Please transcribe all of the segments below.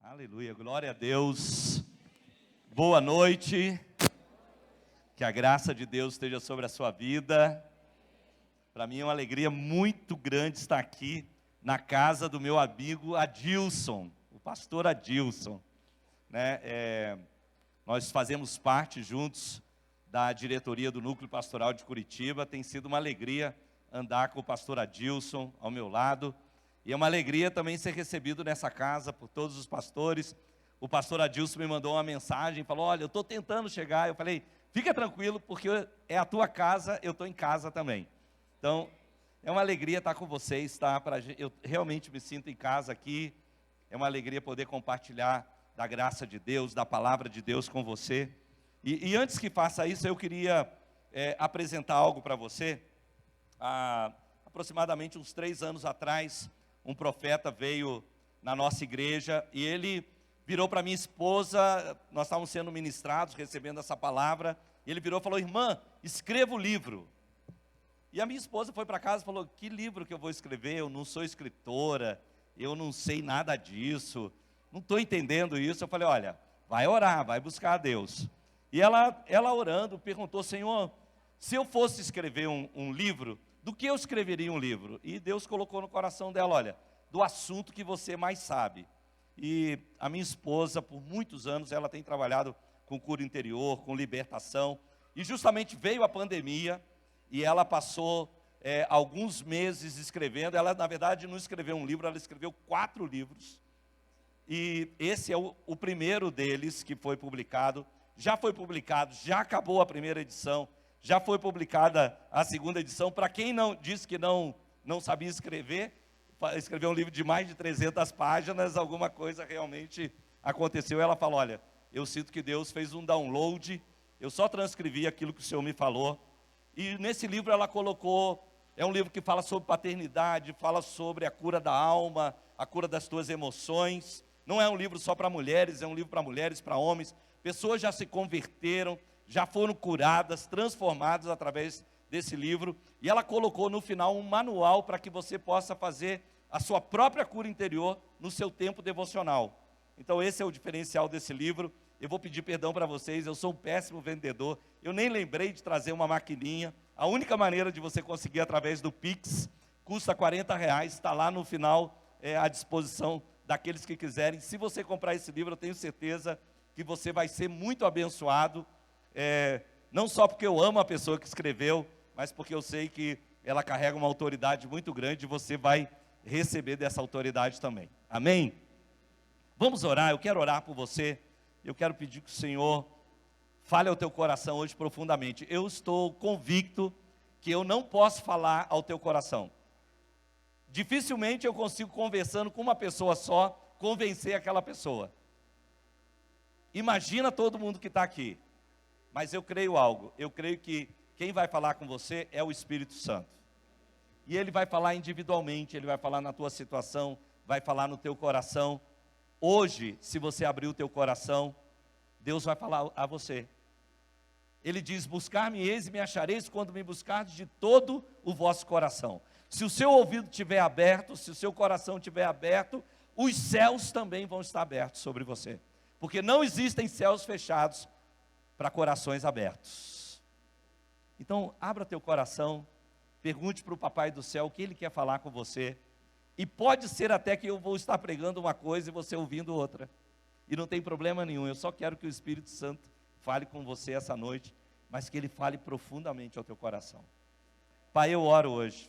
Aleluia, glória a Deus. Boa noite. Que a graça de Deus esteja sobre a sua vida. Para mim é uma alegria muito grande estar aqui na casa do meu amigo Adilson, o pastor Adilson. Nós fazemos parte juntos da diretoria do Núcleo Pastoral de Curitiba. Tem sido uma alegria andar com o pastor Adilson ao meu lado. E é uma alegria também ser recebido nessa casa por todos os pastores. O pastor Adilson me mandou uma mensagem, falou: olha, eu estou tentando chegar. Eu falei: fica tranquilo, porque é a tua casa, eu estou em casa também. Então, é uma alegria estar com vocês, tá? Eu realmente me sinto em casa aqui. É uma alegria poder compartilhar da graça de Deus, da palavra de Deus com você. E antes que faça isso, eu queria apresentar algo para você. Há aproximadamente uns 3 anos atrás, um profeta veio na nossa igreja e ele virou para minha esposa. Nós estávamos sendo ministrados, recebendo essa palavra, e ele virou e falou: irmã, escreva o livro. E a minha esposa foi para casa e falou: que livro que eu vou escrever? Eu não sou escritora, eu não sei nada disso, não estou entendendo isso. Eu falei: olha, vai orar, vai buscar a Deus. E ela orando, perguntou: Senhor, se eu fosse escrever um livro, do que eu escreveria um livro? E Deus colocou no coração dela: olha, do assunto que você mais sabe. E a minha esposa, por muitos anos, ela tem trabalhado com cura interior, com libertação. E justamente veio a pandemia e ela passou alguns meses escrevendo. Ela, na verdade, não escreveu um livro, ela escreveu 4 livros. E esse é o primeiro deles que foi publicado. Já foi publicado, já acabou a primeira edição. Já foi publicada a segunda edição. Para quem não disse que não sabia escrever, escreveu um livro de mais de 300 páginas, alguma coisa realmente aconteceu. Ela falou: olha, eu sinto que Deus fez um download, eu só transcrevi aquilo que o Senhor me falou. E nesse livro ela colocou, é um livro que fala sobre paternidade, fala sobre a cura da alma, a cura das tuas emoções. Não é um livro só para mulheres, é um livro para mulheres, para homens. Pessoas já se converteram, já foram curadas, transformadas através desse livro. E ela colocou no final um manual para que você possa fazer a sua própria cura interior no seu tempo devocional. Então esse é o diferencial desse livro. Eu vou pedir perdão para vocês, eu sou um péssimo vendedor. Eu nem lembrei de trazer uma maquininha. A única maneira de você conseguir através do Pix, custa R$40, está lá no final à disposição daqueles que quiserem. Se você comprar esse livro, eu tenho certeza que você vai ser muito abençoado. Não só porque eu amo a pessoa que escreveu, mas porque eu sei que ela carrega uma autoridade muito grande e você vai receber dessa autoridade também. Amém? Vamos orar. Eu quero orar por você. Eu quero pedir que o Senhor fale ao teu coração hoje profundamente. Eu estou convicto que eu não posso falar ao teu coração. Dificilmente eu consigo, conversando com uma pessoa só, convencer aquela pessoa. Imagina todo mundo que está aqui. Mas eu creio algo, eu creio que quem vai falar com você é o Espírito Santo. E Ele vai falar individualmente, Ele vai falar na tua situação, vai falar no teu coração. Hoje, se você abrir o teu coração, Deus vai falar a você. Ele diz: buscar-me-eis e me achareis quando me buscardes de todo o vosso coração. Se o seu ouvido estiver aberto, se o seu coração estiver aberto, os céus também vão estar abertos sobre você. Porque não existem céus fechados para corações abertos. Então, abra teu coração, pergunte para o Papai do Céu o que Ele quer falar com você. E pode ser até que eu vou estar pregando uma coisa e você ouvindo outra. E não tem problema nenhum, eu só quero que o Espírito Santo fale com você essa noite, mas que Ele fale profundamente ao teu coração. Pai, eu oro hoje,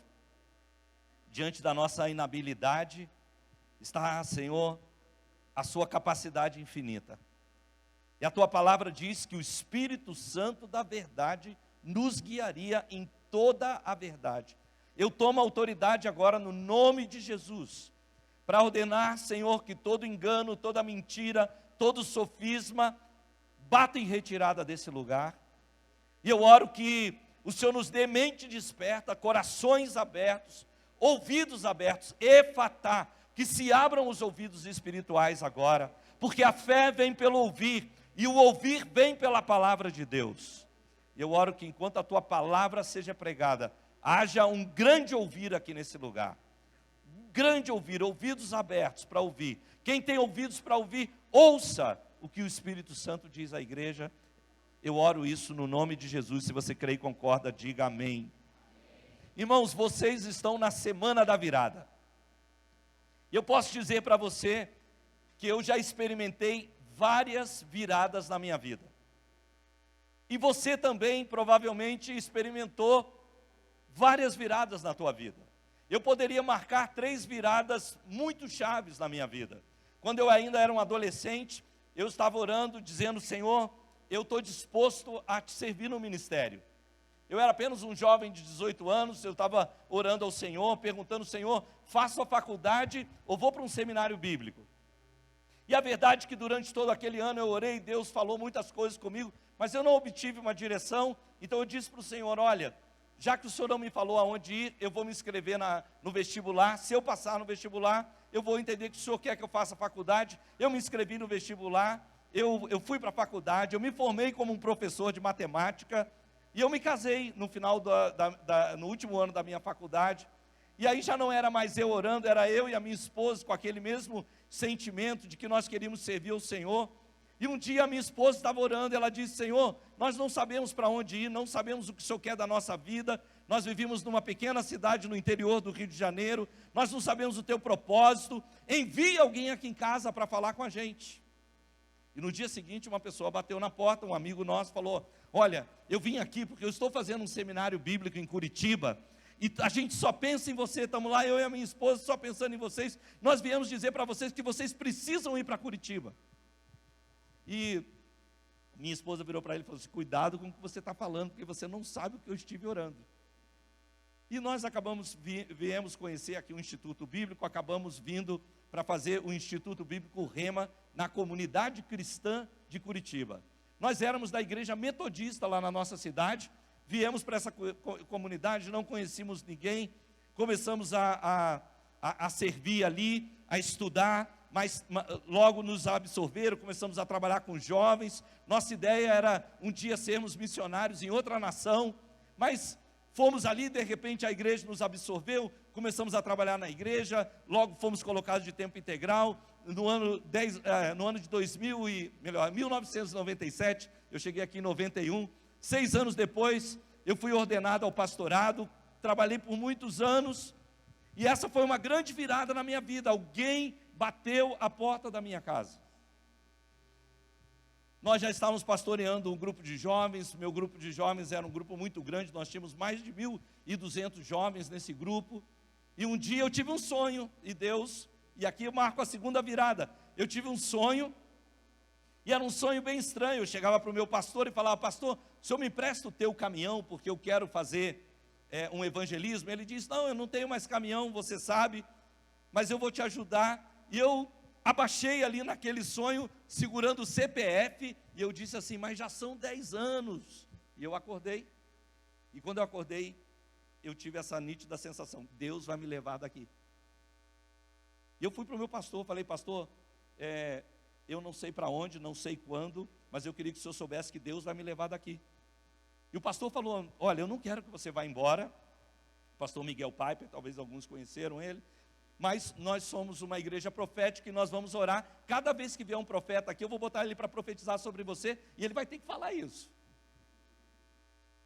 diante da nossa inabilidade, está, Senhor, a sua capacidade infinita. E a tua palavra diz que o Espírito Santo da verdade nos guiaria em toda a verdade. Eu tomo autoridade agora no nome de Jesus, para ordenar, Senhor, que todo engano, toda mentira, todo sofisma, bata em retirada desse lugar. E eu oro que o Senhor nos dê mente desperta, corações abertos, ouvidos abertos, efatá, que se abram os ouvidos espirituais agora, porque a fé vem pelo ouvir, e o ouvir vem pela palavra de Deus. Eu oro que enquanto a tua palavra seja pregada, haja um grande ouvir aqui nesse lugar. grande ouvir, ouvidos abertos para ouvir. Quem tem ouvidos para ouvir, ouça o que o Espírito Santo diz à igreja. Eu oro isso no nome de Jesus. Se você crê e concorda, diga amém. Irmãos, vocês estão na semana da virada. Eu posso dizer para você que eu já experimentei várias viradas na minha vida. E você também provavelmente experimentou várias viradas na tua vida. Eu poderia marcar 3 viradas muito chaves na minha vida. Quando eu ainda era um adolescente, eu estava orando, dizendo: Senhor, eu estou disposto a te servir no ministério. Eu era apenas um jovem de 18 anos, eu estava orando ao Senhor, perguntando: Senhor, faço a faculdade ou vou para um seminário bíblico? E a verdade é que durante todo aquele ano eu orei, Deus falou muitas coisas comigo, mas eu não obtive uma direção. Então eu disse para o Senhor: olha, já que o Senhor não me falou aonde ir, eu vou me inscrever no vestibular. Se eu passar no vestibular, eu vou entender que o Senhor quer que eu faça faculdade. Eu me inscrevi no vestibular, eu fui para a faculdade, eu me formei como um professor de matemática, e eu me casei no final no último ano da minha faculdade. E aí já não era mais eu orando, era eu e a minha esposa com aquele mesmo sentimento de que nós queríamos servir ao Senhor. E um dia a minha esposa estava orando, ela disse: Senhor, nós não sabemos para onde ir, não sabemos o que o Senhor quer da nossa vida. Nós vivimos numa pequena cidade no interior do Rio de Janeiro, nós não sabemos o teu propósito, envie alguém aqui em casa para falar com a gente. E no dia seguinte uma pessoa bateu na porta, um amigo nosso falou: olha, eu vim aqui porque eu estou fazendo um seminário bíblico em Curitiba, e a gente só pensa em você, estamos lá, eu e a minha esposa só pensando em vocês, nós viemos dizer para vocês que vocês precisam ir para Curitiba. E minha esposa virou para ele e falou assim: cuidado com o que você está falando, porque você não sabe o que eu estive orando. E nós viemos conhecer aqui o Instituto Bíblico, acabamos vindo para fazer o Instituto Bíblico Rema na comunidade cristã de Curitiba. Nós éramos da igreja metodista lá na nossa cidade, viemos para essa comunidade, não conhecíamos ninguém, começamos a servir ali, a estudar, mas logo nos absorveram, começamos a trabalhar com jovens. Nossa ideia era um dia sermos missionários em outra nação, mas fomos ali, de repente a igreja nos absorveu, começamos a trabalhar na igreja, logo fomos colocados de tempo integral. No ano de 1997, eu cheguei aqui em 91, 6 anos depois, eu fui ordenado ao pastorado, trabalhei por muitos anos, e essa foi uma grande virada na minha vida. Alguém bateu a porta da minha casa. Nós já estávamos pastoreando um grupo de jovens, meu grupo de jovens era um grupo muito grande, nós tínhamos mais de 1.200 jovens nesse grupo, e um dia eu tive um sonho, e aqui eu marco a segunda virada, eu tive um sonho, e era um sonho bem estranho. Eu chegava para o meu pastor e falava: pastor, o senhor me empresta o teu caminhão, porque eu quero fazer um evangelismo? Ele disse: não, eu não tenho mais caminhão, você sabe, mas eu vou te ajudar. E eu abaixei ali naquele sonho, segurando o CPF, e eu disse assim: mas já são 10 anos. E eu acordei, e quando eu acordei, eu tive essa nítida sensação: Deus vai me levar daqui. E eu fui para o meu pastor, falei: pastor, eu não sei para onde, não sei quando, mas eu queria que o senhor soubesse que Deus vai me levar daqui. E o pastor falou: olha, eu não quero que você vá embora. O pastor Miguel Piper, talvez alguns conheceram ele, mas nós somos uma igreja profética e nós vamos orar. Cada vez que vier um profeta aqui, eu vou botar ele para profetizar sobre você, e ele vai ter que falar isso.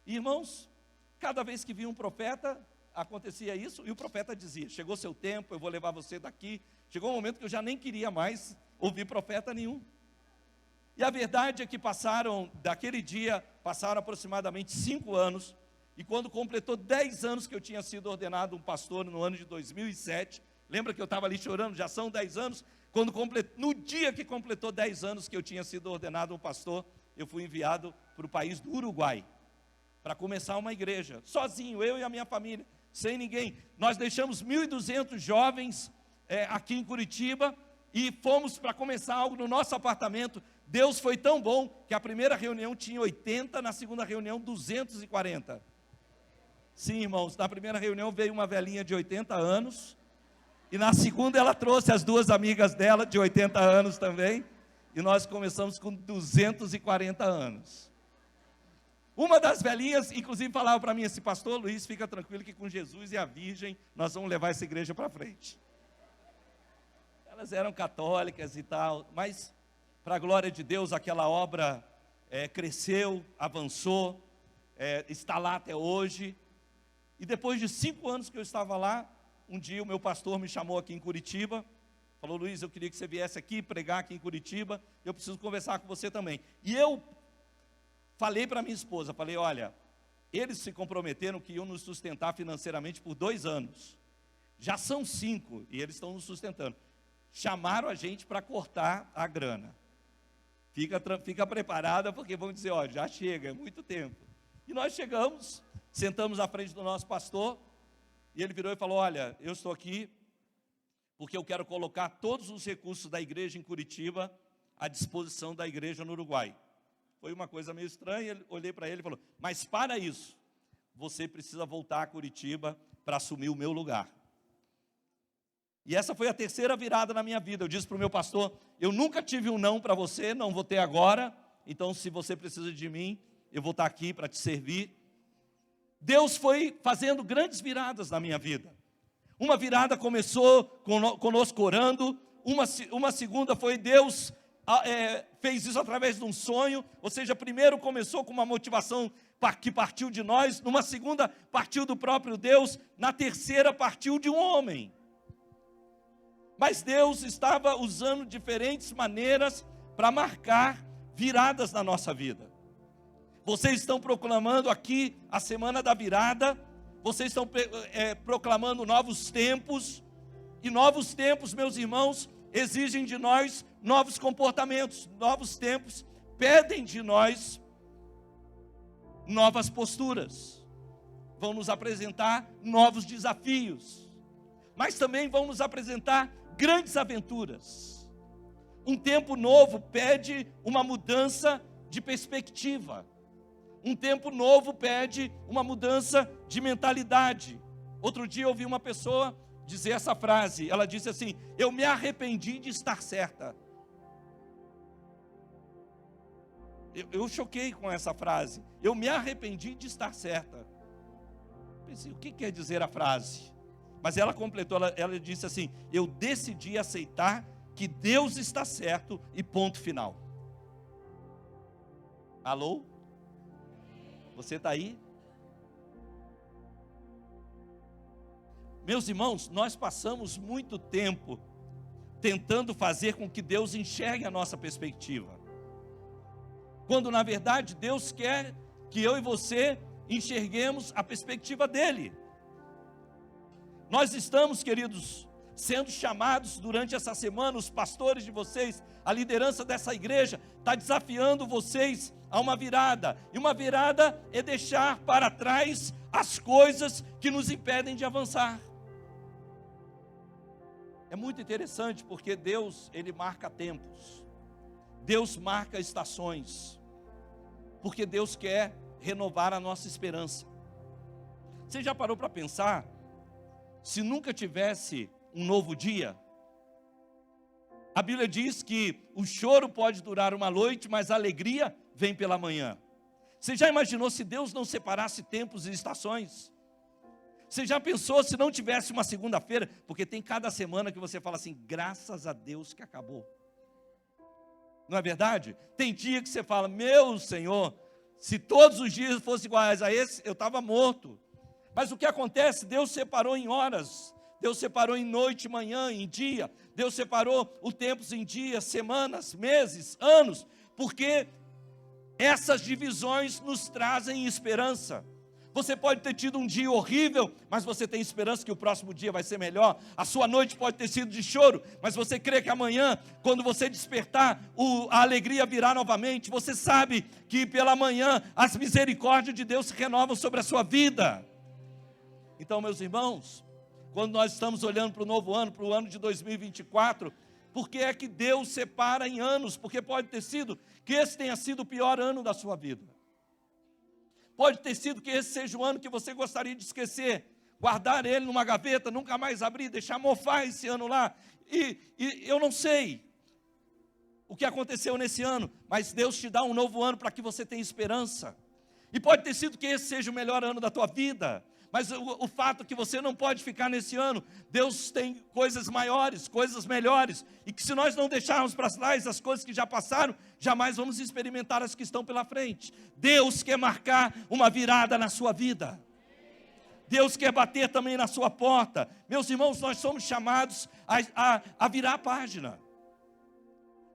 Irmãos, cada vez que vinha um profeta, acontecia isso, e o profeta dizia: chegou seu tempo, eu vou levar você daqui. Chegou um momento que eu já nem queria mais ouvir profeta nenhum. E a verdade é que daquele dia, passaram aproximadamente 5 anos, e quando completou 10 anos que eu tinha sido ordenado um pastor, no ano de 2007, lembra que eu estava ali chorando, já são 10 anos, no dia que completou 10 anos que eu tinha sido ordenado um pastor, eu fui enviado para o país do Uruguai, para começar uma igreja, sozinho, eu e a minha família, sem ninguém. Nós deixamos 1.200 jovens aqui em Curitiba, e fomos para começar algo no nosso apartamento. Deus foi tão bom, que a primeira reunião tinha 80, na segunda reunião 240. Sim, irmãos, na primeira reunião veio uma velhinha de 80 anos, e na segunda ela trouxe as 2 amigas dela, de 80 anos também, e nós começamos com 240 anos. Uma das velhinhas, inclusive, falava para mim assim: pastor Luiz, fica tranquilo que com Jesus e a Virgem, nós vamos levar essa igreja para frente. elas eram católicas e tal, mas, para a glória de Deus, aquela obra cresceu, avançou, está lá até hoje. E depois de 5 anos que eu estava lá, um dia o meu pastor me chamou aqui em Curitiba, falou: Luiz, eu queria que você viesse aqui pregar aqui em Curitiba, eu preciso conversar com você também. E eu falei para minha esposa, falei: olha, eles se comprometeram que iam nos sustentar financeiramente por 2 anos. Já são 5 e eles estão nos sustentando. Chamaram a gente para cortar a grana. Fica preparada, porque vão dizer: ó, já chega, é muito tempo. E nós chegamos, sentamos à frente do nosso pastor, e ele virou e falou: olha, eu estou aqui porque eu quero colocar todos os recursos da igreja em Curitiba à disposição da igreja no Uruguai. Foi uma coisa meio estranha, eu olhei para ele e falou: mas para isso, você precisa voltar a Curitiba para assumir o meu lugar. E essa foi a terceira virada na minha vida. Eu disse para o meu pastor: eu nunca tive um não para você, não vou ter agora, então se você precisa de mim, eu vou estar aqui para te servir. Deus foi fazendo grandes viradas na minha vida. Uma virada começou conosco orando, uma segunda foi Deus fez isso através de um sonho, ou seja, primeiro começou com uma motivação que partiu de nós, numa segunda partiu do próprio Deus, na terceira partiu de um homem. Mas Deus estava usando diferentes maneiras para marcar viradas na nossa vida. Vocês estão proclamando aqui a semana da virada, vocês estão proclamando novos tempos, e novos tempos, meus irmãos, exigem de nós novos comportamentos. Novos tempos pedem de nós novas posturas, vão nos apresentar novos desafios, mas também vão nos apresentar grandes aventuras. Um tempo novo pede uma mudança de perspectiva. Um tempo novo pede uma mudança de mentalidade. Outro dia eu ouvi uma pessoa dizer essa frase, ela disse assim: eu me arrependi de estar certa. Eu choquei com essa frase, eu me arrependi de estar certa. Pensei, o que quer dizer a frase? Mas ela completou, ela disse assim: eu decidi aceitar que Deus está certo e ponto final. Alô? Você está aí? Meus irmãos, nós passamos muito tempo tentando fazer com que Deus enxergue a nossa perspectiva, quando na verdade Deus quer que eu e você enxerguemos a perspectiva dele. Nós estamos, queridos, sendo chamados durante essa semana, os pastores de vocês, a liderança dessa igreja, está desafiando vocês a uma virada, e uma virada é deixar para trás as coisas que nos impedem de avançar. É muito interessante, porque Deus, Ele marca tempos, Deus marca estações, porque Deus quer renovar a nossa esperança. Você já parou para pensar, se nunca tivesse um novo dia? A Bíblia diz que o choro pode durar uma noite, mas a alegria vem pela manhã. Você já imaginou se Deus não separasse tempos e estações? Você já pensou se não tivesse uma segunda-feira? Porque tem cada semana que você fala assim: graças a Deus que acabou. Não é verdade? Tem dia que você fala: meu Senhor, se todos os dias fossem iguais a esse, eu estava morto. Mas o que acontece? Deus separou em horas, Deus separou em noite, manhã, em dia. Deus separou os tempos em dias, semanas, meses, anos, porque essas divisões nos trazem esperança. Você pode ter tido um dia horrível, mas você tem esperança que o próximo dia vai ser melhor. A sua noite pode ter sido de choro, mas você crê que amanhã, quando você despertar, a alegria virá novamente. Você sabe que pela manhã as misericórdias de Deus se renovam sobre a sua vida. Então, meus irmãos, quando nós estamos olhando para o novo ano, para o ano de 2024, por que é que Deus separa em anos? Porque pode ter sido que esse tenha sido o pior ano da sua vida. Pode ter sido que esse seja o ano que você gostaria de esquecer, guardar ele numa gaveta, nunca mais abrir, deixar mofar esse ano lá. E eu não sei o que aconteceu nesse ano, mas Deus te dá um novo ano para que você tenha esperança. E pode ter sido que esse seja o melhor ano da tua vida. Mas o fato é que você não pode ficar nesse ano. Deus tem coisas maiores, coisas melhores. E que se nós não deixarmos para trás as coisas que já passaram, jamais vamos experimentar as que estão pela frente. Deus quer marcar uma virada na sua vida. Deus quer bater também na sua porta. Meus irmãos, nós somos chamados a virar a página.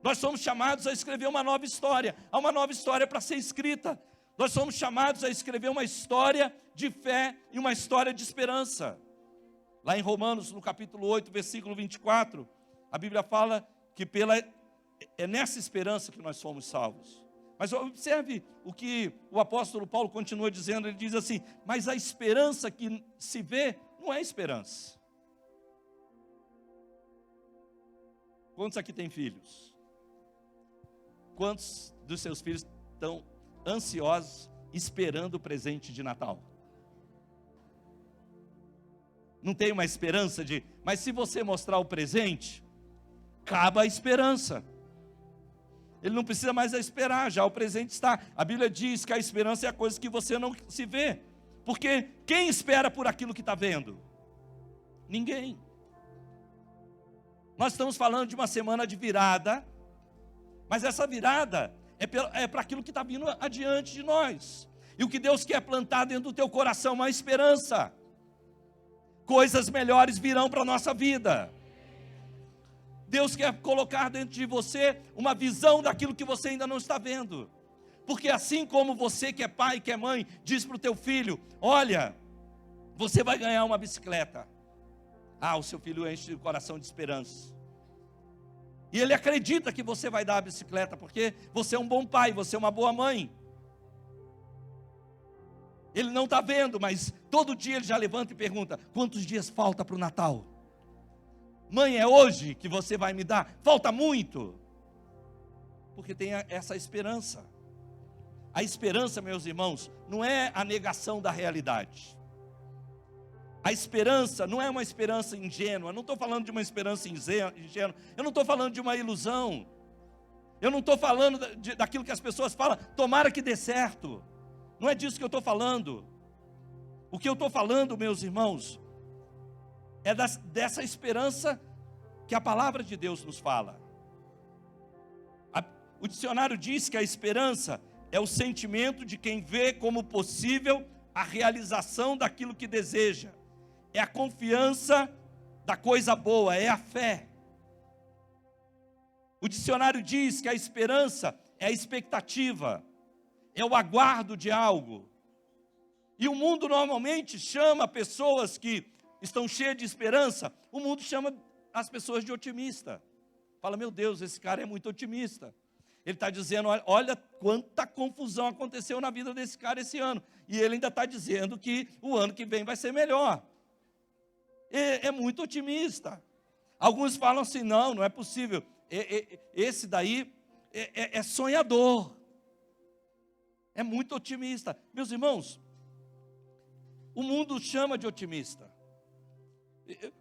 Nós somos chamados a escrever uma nova história. Há uma nova história para ser escrita. Nós somos chamados a escrever uma história de fé e uma história de esperança. Lá em Romanos, no capítulo 8, versículo 24, a Bíblia fala que é nessa esperança que nós somos salvos. Mas observe o que o apóstolo Paulo continua dizendo, ele diz assim: mas a esperança que se vê não é esperança. Quantos aqui têm filhos? Quantos dos seus filhos estão ansiosos, esperando o presente de Natal? Não tem uma esperança mas se você mostrar o presente, acaba a esperança. Ele não precisa mais esperar, já o presente está. A Bíblia diz que a esperança é a coisa que você não se vê. Porque quem espera por aquilo que está vendo? Ninguém. Nós estamos falando de uma semana de virada, mas essa virada é para aquilo que está vindo adiante de nós. E o que Deus quer plantar dentro do teu coração é uma esperança. Coisas melhores virão para a nossa vida. Deus quer colocar dentro de você uma visão daquilo que você ainda não está vendo. Porque assim como você que é pai, que é mãe, diz para o teu filho: olha, você vai ganhar uma bicicleta. O seu filho enche o coração de esperança. E ele acredita que você vai dar a bicicleta, porque você é um bom pai, você é uma boa mãe. Ele não está vendo, mas todo dia ele já levanta e pergunta: quantos dias falta para o Natal? Mãe, é hoje que você vai me dar? Falta muito. Porque tem essa esperança. A esperança, meus irmãos, não é a negação da realidade. A esperança não é uma esperança ingênua. Eu não estou falando de uma esperança ingênua. Eu não estou falando de uma ilusão. Eu não estou falando daquilo que as pessoas falam: tomara que dê certo. Não é disso que eu estou falando. O que eu estou falando, meus irmãos, é dessa esperança que a palavra de Deus nos fala. O dicionário diz que a esperança é o sentimento de quem vê como possível a realização daquilo que deseja. É a confiança da coisa boa, é a fé. O dicionário diz que a esperança é a expectativa, é o aguardo de algo. E o mundo normalmente chama pessoas que estão cheias de esperança, o mundo chama as pessoas de otimista. Fala: meu Deus, esse cara é muito otimista. Ele está dizendo: olha quanta confusão aconteceu na vida desse cara esse ano. E ele ainda está dizendo que o ano que vem vai ser melhor. É muito otimista. Alguns falam assim: não é possível. Esse daí é sonhador. É muito otimista. Meus irmãos, o mundo chama de otimista.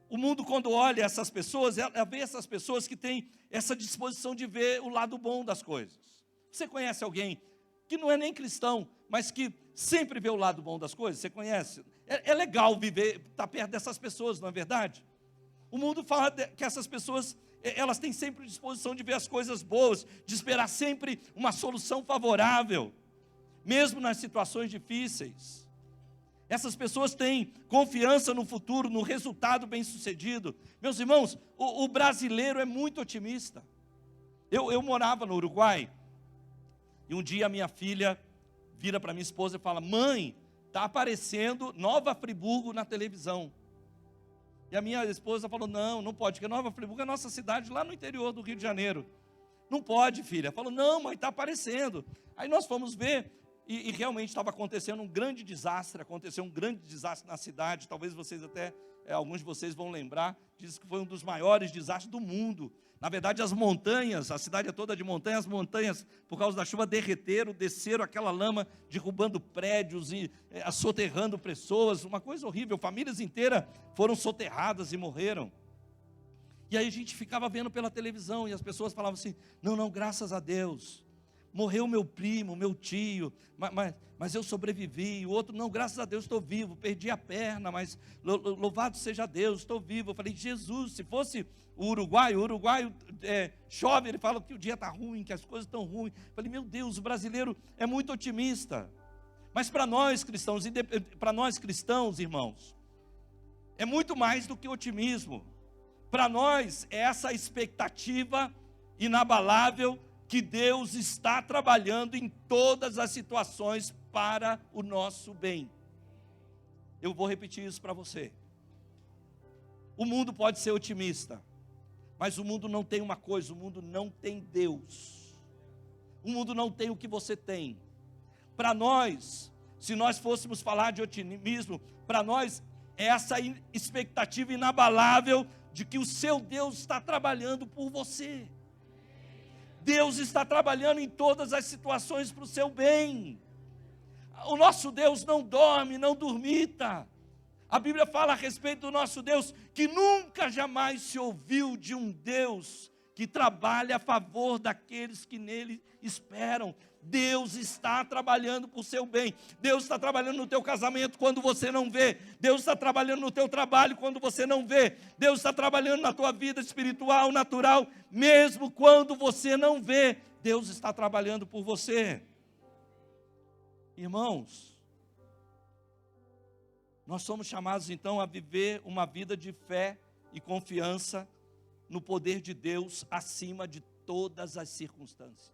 O mundo, quando olha essas pessoas, ela vê essas pessoas que têm essa disposição de ver o lado bom das coisas. Você conhece alguém que não é nem cristão, mas que sempre vê o lado bom das coisas? Você conhece? É legal estar perto dessas pessoas, não é verdade? O mundo fala que essas pessoas, elas têm sempre disposição de ver as coisas boas, de esperar sempre uma solução favorável, mesmo nas situações difíceis. Essas pessoas têm confiança no futuro, no resultado bem-sucedido. Meus irmãos, o brasileiro é muito otimista. Eu morava no Uruguai, e um dia a minha filha vira para minha esposa e fala: mãe, está aparecendo Nova Friburgo na televisão. E a minha esposa falou: não pode, porque Nova Friburgo é a nossa cidade lá no interior do Rio de Janeiro. Não pode, filha. Falou: não, mãe, está aparecendo. Aí nós fomos ver. E realmente estava acontecendo um grande desastre, aconteceu um grande desastre na cidade, talvez vocês até, alguns de vocês vão lembrar, diz que foi um dos maiores desastres do mundo. Na verdade, as montanhas, a cidade é toda de montanha, as montanhas, por causa da chuva, derreteram, desceram aquela lama, derrubando prédios e soterrando pessoas, uma coisa horrível, famílias inteiras foram soterradas e morreram. E aí a gente ficava vendo pela televisão, e as pessoas falavam assim: não, graças a Deus. morreu meu primo, meu tio, mas eu sobrevivi. O outro, não, graças a Deus estou vivo, perdi a perna, mas louvado seja Deus, estou vivo. Eu falei, Jesus, se fosse o uruguaio chove, ele fala que o dia está ruim, que as coisas estão ruins. Eu falei, meu Deus, o brasileiro é muito otimista. Mas para nós cristãos, irmãos, é muito mais do que otimismo. Para nós é essa expectativa inabalável que Deus está trabalhando em todas as situações para o nosso bem. Eu vou repetir isso para você. O mundo pode ser otimista, mas o mundo não tem uma coisa, o mundo não tem Deus. O mundo não tem o que você tem. Para nós, se nós fôssemos falar de otimismo, para nós é essa expectativa inabalável de que o seu Deus está trabalhando por você. Deus está trabalhando em todas as situações para o seu bem. O nosso Deus não dorme, não dormita. A Bíblia fala a respeito do nosso Deus, que nunca jamais se ouviu de um Deus que trabalha a favor daqueles que nele esperam. Deus está trabalhando por seu bem. Deus está trabalhando no teu casamento quando você não vê. Deus está trabalhando no teu trabalho quando você não vê. Deus está trabalhando na tua vida espiritual, natural, mesmo quando você não vê. Deus está trabalhando por você. Irmãos, nós somos chamados então a viver uma vida de fé e confiança no poder de Deus acima de todas as circunstâncias.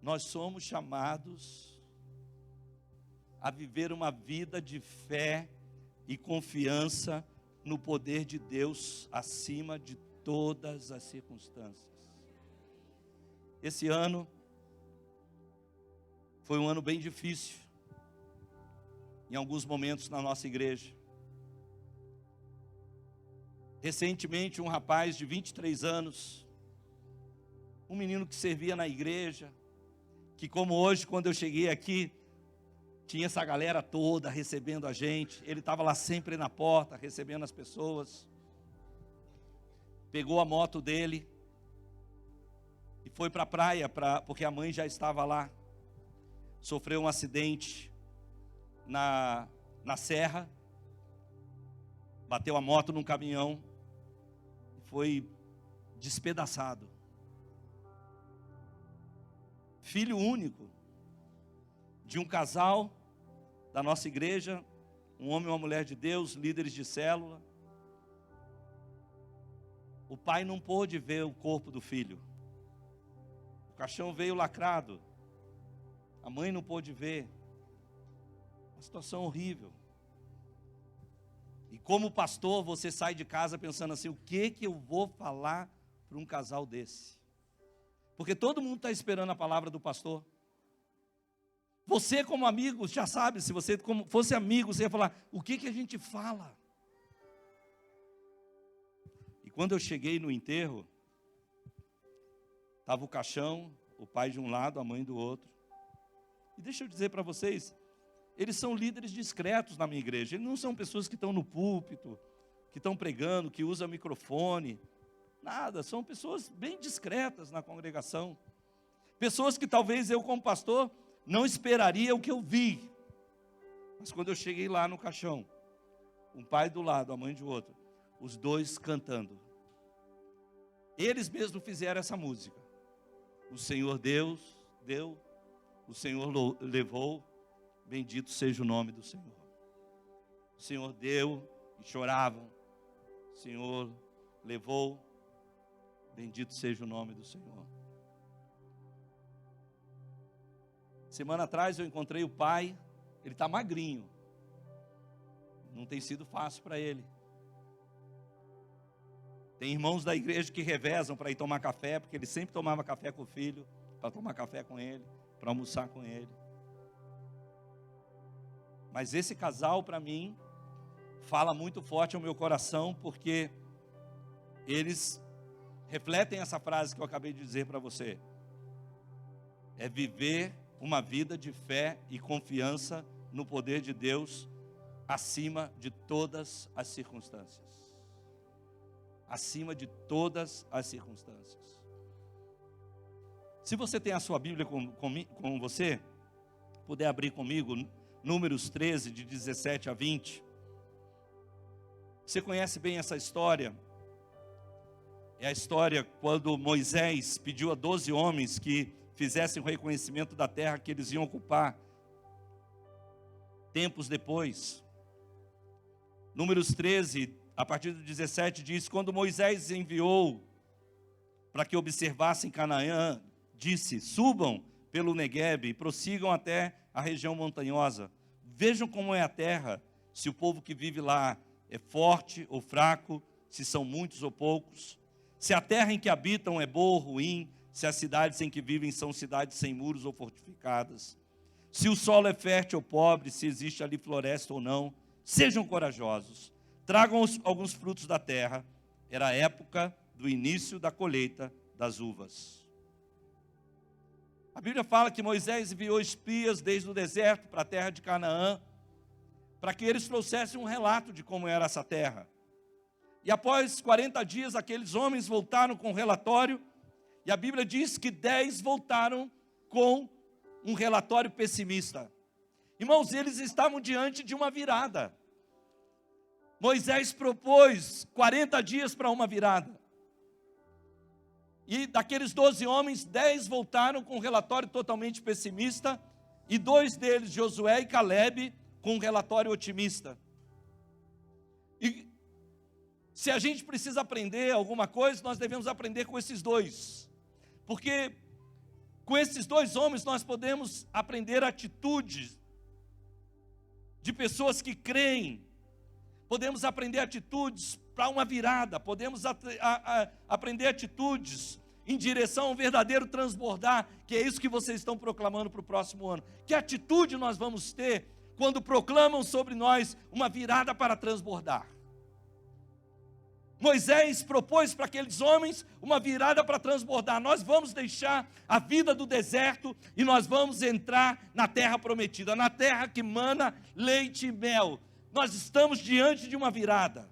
Nós somos chamados a viver uma vida de fé e confiança no poder de Deus acima de todas as circunstâncias. Esse ano foi um ano bem difícil, em alguns momentos na nossa igreja. Recentemente, um rapaz de 23 anos, um menino que servia na igreja, que como hoje, quando eu cheguei aqui, tinha essa galera toda recebendo a gente, ele estava lá sempre na porta, recebendo as pessoas, pegou a moto dele, e foi para a praia, porque a mãe já estava lá, sofreu um acidente na serra, bateu a moto num caminhão, foi despedaçado. Filho único de um casal da nossa igreja, um homem e uma mulher de Deus, líderes de célula. O pai não pôde ver o corpo do filho. O caixão veio lacrado. A mãe não pôde ver. Uma situação horrível. E como pastor, você sai de casa pensando assim, o que eu vou falar para um casal desse? Porque todo mundo está esperando a palavra do pastor. Você como amigo, já sabe, se você como fosse amigo, você ia falar, o que a gente fala? E quando eu cheguei no enterro, estava o caixão, o pai de um lado, a mãe do outro. E deixa eu dizer para vocês, eles são líderes discretos na minha igreja. Eles não são pessoas que estão no púlpito, que estão pregando, que usam microfone. Nada, são pessoas bem discretas na congregação. Pessoas que talvez eu como pastor não esperaria o que eu vi. Mas quando eu cheguei lá no caixão, um pai do lado, a mãe de outro, os dois cantando. Eles mesmos fizeram essa música. O Senhor deu, o Senhor levou, bendito seja o nome do Senhor. O Senhor deu e choravam. O Senhor levou, bendito seja o nome do Senhor. Semana atrás eu encontrei o pai, ele está magrinho. Não tem sido fácil para ele. Tem irmãos da igreja que revezam para ir tomar café, porque ele sempre tomava café com o filho, para tomar café com ele, para almoçar com ele. Mas esse casal, para mim, fala muito forte ao meu coração, porque eles refletem essa frase que eu acabei de dizer para você. É viver uma vida de fé e confiança no poder de Deus, acima de todas as circunstâncias. acima de todas as circunstâncias. Se você tem a sua Bíblia com você, puder abrir comigo, Números 13, de 17 a 20. Você conhece bem essa história? É a história quando Moisés pediu a 12 homens que fizessem o reconhecimento da terra que eles iam ocupar tempos depois. Números 13, a partir do 17, diz: quando Moisés enviou para que observassem Canaã, disse: subam pelo Neguebe e prossigam até a região montanhosa. Vejam como é a terra, se o povo que vive lá é forte ou fraco, se são muitos ou poucos, se a terra em que habitam é boa ou ruim, se as cidades em que vivem são cidades sem muros ou fortificadas, se o solo é fértil ou pobre, se existe ali floresta ou não. Sejam corajosos, tragam alguns frutos da terra. Era a época do início da colheita das uvas. A Bíblia fala que Moisés enviou espias desde o deserto para a terra de Canaã, para que eles trouxessem um relato de como era essa terra. E após 40 dias, aqueles homens voltaram com um relatório, e a Bíblia diz que 10 voltaram com um relatório pessimista. Irmãos, eles estavam diante de uma virada. Moisés propôs 40 dias para uma virada. E daqueles 12 homens, 10 voltaram com um relatório totalmente pessimista, e 2 deles, Josué e Caleb, com um relatório otimista. E se a gente precisa aprender alguma coisa, nós devemos aprender com esses 2. Porque com esses 2 homens nós podemos aprender atitudes de pessoas que creem. Podemos aprender atitudes para uma virada, podemos aprender atitudes em direção a um verdadeiro transbordar, que é isso que vocês estão proclamando para o próximo ano. Que atitude nós vamos ter quando proclamam sobre nós uma virada para transbordar? Moisés propôs para aqueles homens uma virada para transbordar. Nós vamos deixar a vida do deserto e nós vamos entrar na terra prometida, na terra que mana leite e mel. Nós estamos diante de uma virada.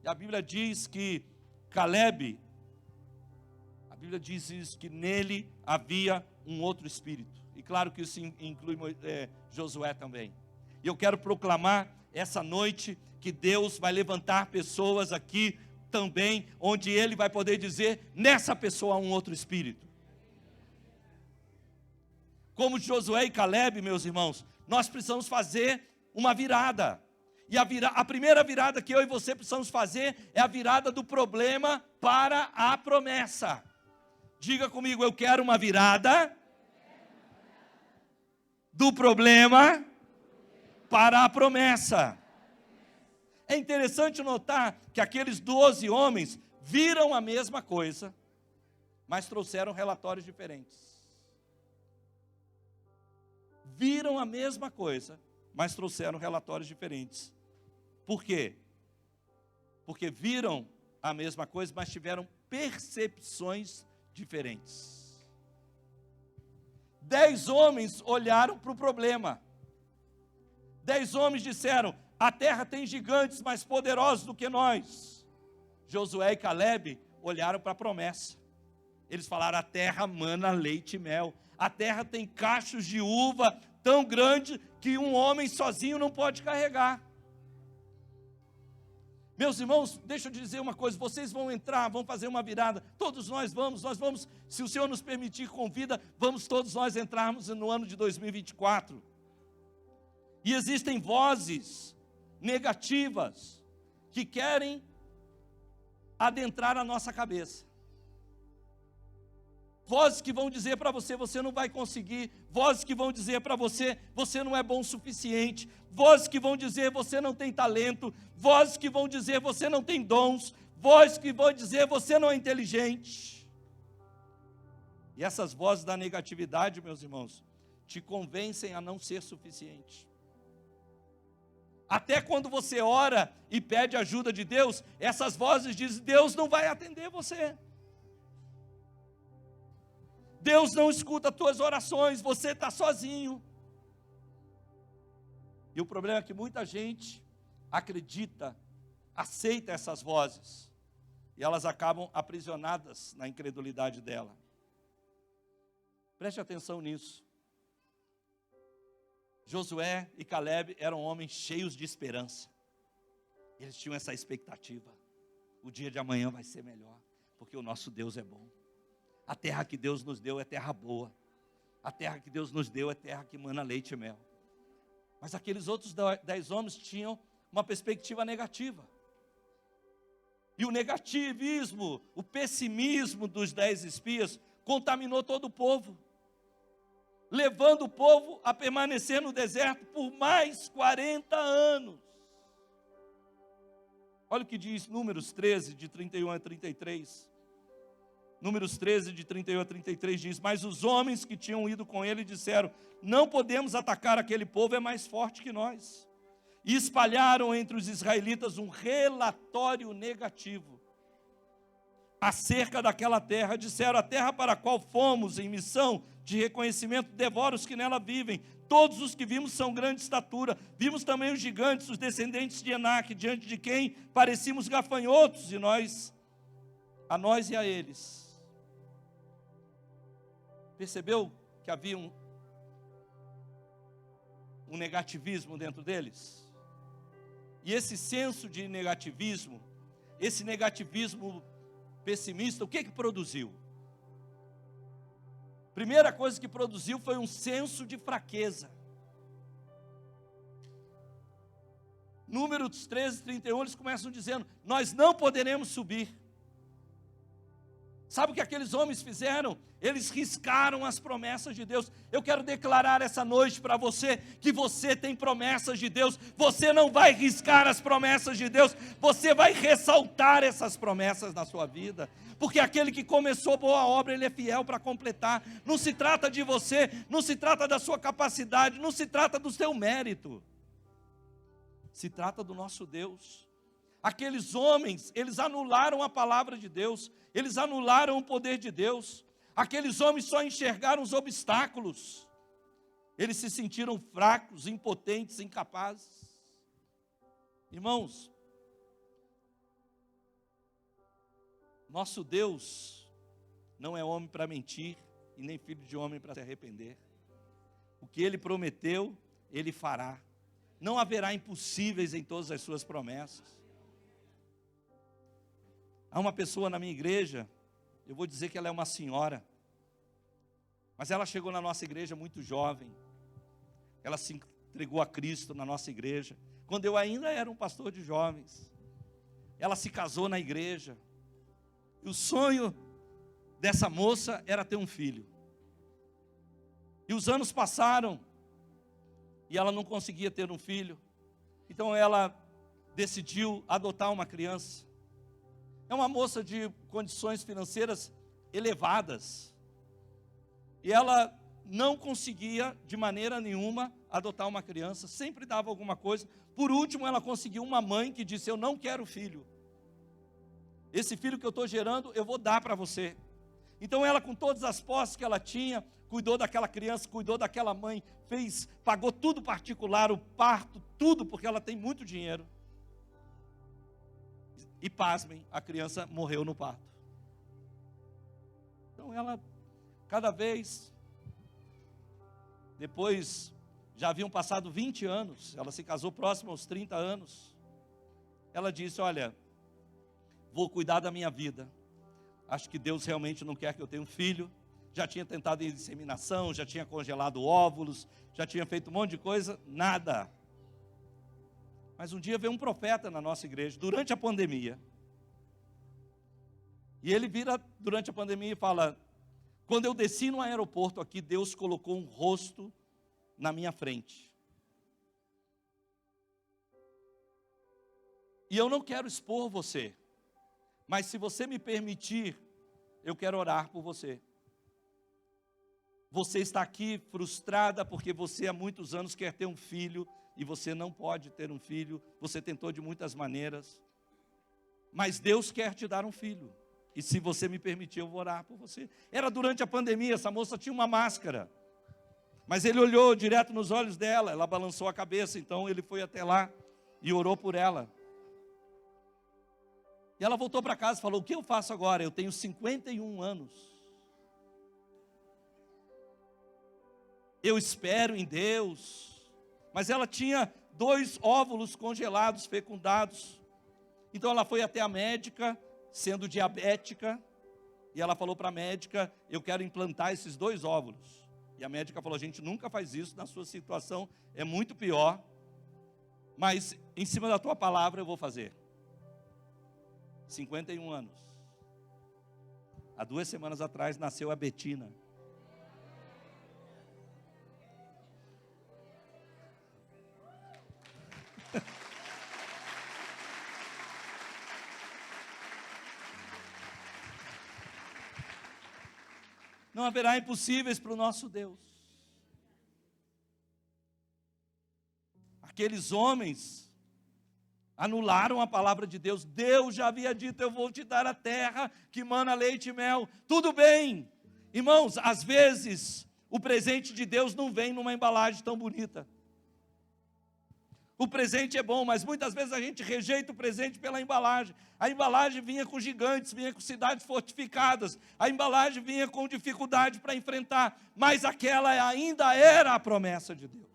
E a Bíblia diz que Caleb, a Bíblia diz isso, que nele havia um outro espírito. E claro que isso inclui Josué também. E eu quero proclamar essa noite que Deus vai levantar pessoas aqui também, onde Ele vai poder dizer, nessa pessoa há um outro espírito. Como Josué e Caleb, meus irmãos, nós precisamos fazer uma virada. E a primeira virada que eu e você precisamos fazer é a virada do problema para a promessa. Diga comigo, eu quero uma virada do problema para a promessa. É interessante notar que aqueles 12 homens viram a mesma coisa, mas trouxeram relatórios diferentes. Viram a mesma coisa, mas trouxeram relatórios diferentes. Por quê? Porque viram a mesma coisa, mas tiveram percepções diferentes. 10 homens olharam para o problema. 10 homens disseram, a terra tem gigantes mais poderosos do que nós. Josué e Caleb olharam para a promessa. Eles falaram, a terra mana leite e mel. A terra tem cachos de uva tão grande que um homem sozinho não pode carregar. Meus irmãos, deixa eu dizer uma coisa, vocês vão entrar, vão fazer uma virada, todos nós vamos, se o Senhor nos permitir com vida, vamos todos nós entrarmos no ano de 2024. E existem vozes negativas que querem adentrar a nossa cabeça. Vozes que vão dizer para você, você não vai conseguir. Vozes que vão dizer para você, você não é bom o suficiente. Vozes que vão dizer, você não tem talento. Vozes que vão dizer, você não tem dons. Vozes que vão dizer, você não é inteligente. E essas vozes da negatividade, meus irmãos, te convencem a não ser suficiente. Até quando você ora e pede ajuda de Deus, essas vozes dizem, Deus não vai atender você. Deus não escuta as tuas orações, você está sozinho. E o problema é que muita gente acredita, aceita essas vozes. E elas acabam aprisionadas na incredulidade dela. Preste atenção nisso. Josué e Caleb eram homens cheios de esperança. Eles tinham essa expectativa. O dia de amanhã vai ser melhor, porque o nosso Deus é bom. A terra que Deus nos deu é terra boa. A terra que Deus nos deu é terra que mana leite e mel. Mas aqueles outros 10 homens tinham uma perspectiva negativa. E o negativismo, o pessimismo dos 10 espias contaminou todo o povo, levando o povo a permanecer no deserto por mais 40 anos. Olha o que diz Números 13, de 31 a 33. Números 13, de 31 a 33 diz: mas os homens que tinham ido com ele disseram: não podemos atacar aquele povo, é mais forte que nós. E espalharam entre os israelitas um relatório negativo acerca daquela terra. Disseram: a terra para a qual fomos em missão de reconhecimento devora os que nela vivem. Todos os que vimos são grande estatura. Vimos também os gigantes, os descendentes de Enaque, diante de quem parecíamos gafanhotos, e a nós e a eles. Percebeu que havia um negativismo dentro deles? E esse senso de negativismo, esse negativismo pessimista, o que produziu? Primeira coisa que produziu foi um senso de fraqueza. Números 13, 31, eles começam dizendo: nós não poderemos subir. Sabe o que aqueles homens fizeram? Eles riscaram as promessas de Deus. Eu quero declarar essa noite para você, que você tem promessas de Deus. Você não vai riscar as promessas de Deus, você vai ressaltar essas promessas na sua vida. Porque aquele que começou boa obra, ele é fiel para completar. Não se trata de você, não se trata da sua capacidade, não se trata do seu mérito. Se trata do nosso Deus. Aqueles homens, eles anularam a palavra de Deus, eles anularam o poder de Deus. Aqueles homens só enxergaram os obstáculos. Eles se sentiram fracos, impotentes, incapazes. Irmãos, nosso Deus não é homem para mentir e nem filho de homem para se arrepender. O que Ele prometeu, Ele fará. Não haverá impossíveis em todas as suas promessas. Há uma pessoa na minha igreja, eu vou dizer que ela é uma senhora, mas ela chegou na nossa igreja muito jovem. Ela se entregou a Cristo na nossa igreja, quando eu ainda era um pastor de jovens. Ela se casou na igreja. E o sonho dessa moça era ter um filho. E os anos passaram, e ela não conseguia ter um filho. Então ela decidiu adotar uma criança. É uma moça de condições financeiras elevadas. E ela não conseguia, de maneira nenhuma, adotar uma criança. Sempre dava alguma coisa. Por último, ela conseguiu uma mãe que disse: eu não quero filho. Esse filho que eu estou gerando, eu vou dar para você. Então ela, com todas as posses que ela tinha, cuidou daquela criança, cuidou daquela mãe, pagou tudo particular, o parto, tudo, porque ela tem muito dinheiro. E pasmem, a criança morreu no parto. Então ela, cada vez, depois, já haviam passado 20 anos, ela se casou próximo aos 30 anos. Ela disse: olha, vou cuidar da minha vida. Acho que Deus realmente não quer que eu tenha um filho. Já tinha tentado inseminação, já tinha congelado óvulos, já tinha feito um monte de coisa, nada. Mas um dia veio um profeta na nossa igreja, durante a pandemia. E ele vira durante a pandemia e fala: quando eu desci no aeroporto aqui, Deus colocou um rosto na minha frente. E eu não quero expor você, mas se você me permitir, eu quero orar por você. Você está aqui frustrada porque você há muitos anos quer ter um filho e você não pode ter um filho. Você tentou de muitas maneiras, mas Deus quer te dar um filho. E se você me permitir, eu vou orar por você. Era durante a pandemia, essa moça tinha uma máscara, mas ele olhou direto nos olhos dela, ela balançou a cabeça, então ele foi até lá e orou por ela. E ela voltou para casa e falou: o que eu faço agora? Eu tenho 51 anos. Eu espero em Deus. Mas ela tinha 2 óvulos congelados, fecundados. Então ela foi até a médica, sendo diabética, e ela falou para a médica: eu quero implantar esses 2 óvulos. E a médica falou: a gente nunca faz isso, na sua situação é muito pior, mas em cima da tua palavra eu vou fazer. 51 anos. Há 2 semanas atrás nasceu a Betina. Não haverá impossíveis para o nosso Deus. Aqueles homens anularam a palavra de Deus. Deus já havia dito: eu vou te dar a terra que mana leite e mel. Tudo bem. Irmãos, às vezes o presente de Deus não vem numa embalagem tão bonita. O presente é bom, mas muitas vezes a gente rejeita o presente pela embalagem. A embalagem vinha com gigantes, vinha com cidades fortificadas. A embalagem vinha com dificuldade para enfrentar, mas aquela ainda era a promessa de Deus.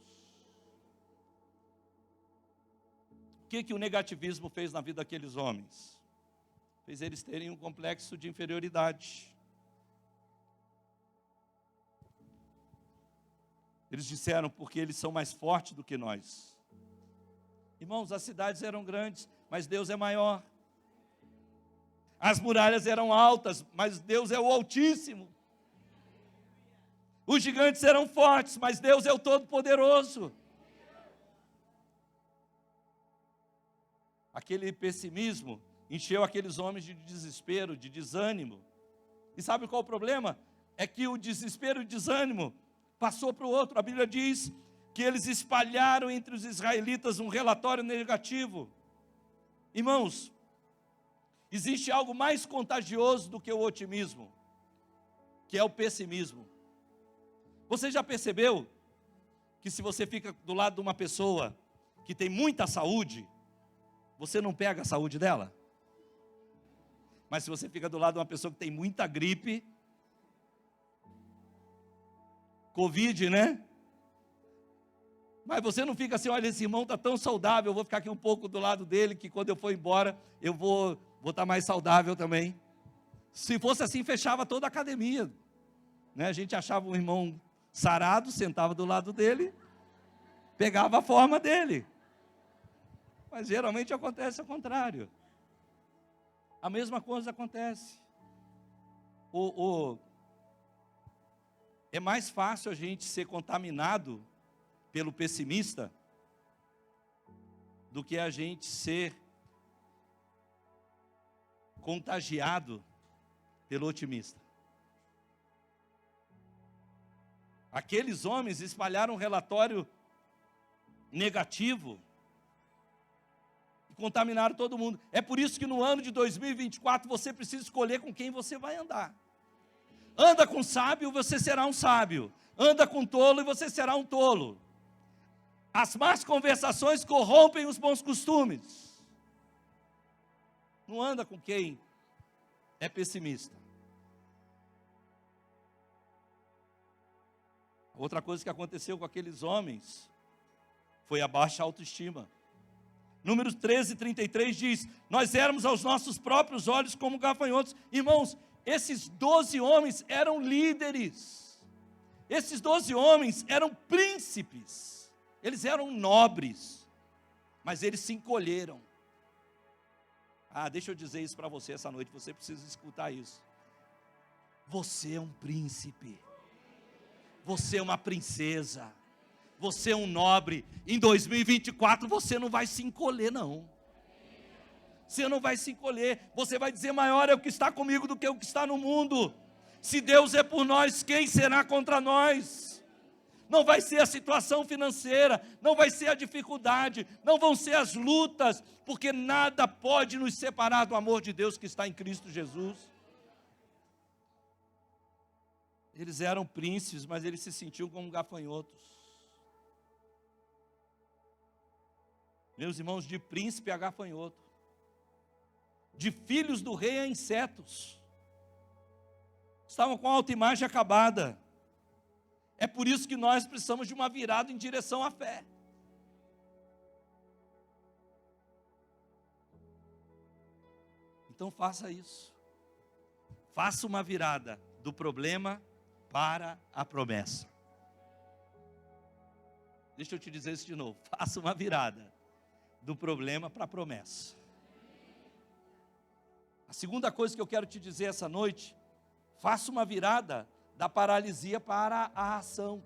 O que o negativismo fez na vida daqueles homens? Fez eles terem um complexo de inferioridade. Eles disseram: porque eles são mais fortes do que nós. Irmãos, as cidades eram grandes, mas Deus é maior. As muralhas eram altas, mas Deus é o Altíssimo. Os gigantes eram fortes, mas Deus é o Todo-Poderoso. Aquele pessimismo encheu aqueles homens de desespero, de desânimo. E sabe qual o problema? É que o desespero e o desânimo passou para o outro. A Bíblia diz que eles espalharam entre os israelitas um relatório negativo. Irmãos, existe algo mais contagioso do que o otimismo, que é o pessimismo. Você já percebeu que se você fica do lado de uma pessoa que tem muita saúde, você não pega a saúde dela? Mas se você fica do lado de uma pessoa que tem muita gripe, Covid, né? Mas você não fica assim: olha, esse irmão está tão saudável, eu vou ficar aqui um pouco do lado dele, que quando eu for embora, eu vou estar mais saudável também. Se fosse assim, fechava toda a academia, né? A gente achava um irmão sarado, sentava do lado dele, pegava a forma dele. Mas geralmente acontece ao contrário. A mesma coisa acontece. É mais fácil a gente ser contaminado pelo pessimista do que a gente ser contagiado pelo otimista. Aqueles homens espalharam um relatório negativo e contaminaram todo mundo. É por isso que no ano de 2024 você precisa escolher com quem você vai andar. Anda com sábio, você será um sábio. Anda com tolo e você será um tolo. As más conversações corrompem os bons costumes. Não anda com quem é pessimista. Outra coisa que aconteceu com aqueles homens foi a baixa autoestima. Números 13:33 diz: nós éramos aos nossos próprios olhos como gafanhotos. Irmãos, esses 12 homens eram líderes. Esses 12 homens eram príncipes. Eles eram nobres, mas eles se encolheram. Deixa eu dizer isso para você essa noite, você precisa escutar isso. Você é um príncipe, você é uma princesa, você é um nobre. Em 2024 você não vai se encolher, não. Você não vai se encolher, você vai dizer: maior é o que está comigo do que o que está no mundo. Se Deus é por nós, quem será contra nós? Não vai ser a situação financeira, não vai ser a dificuldade, não vão ser as lutas, porque nada pode nos separar do amor de Deus que está em Cristo Jesus. Eles eram príncipes, mas eles se sentiam como gafanhotos. Meus irmãos, de príncipe a gafanhoto. de filhos do rei a insetos. Estavam com a autoimagem acabada. É por isso que nós precisamos de uma virada em direção à fé. Então faça isso. Faça uma virada do problema para a promessa. Deixa eu te dizer isso de novo. Faça uma virada do problema para a promessa. A segunda coisa que eu quero te dizer essa noite, faça uma virada da paralisia para a ação.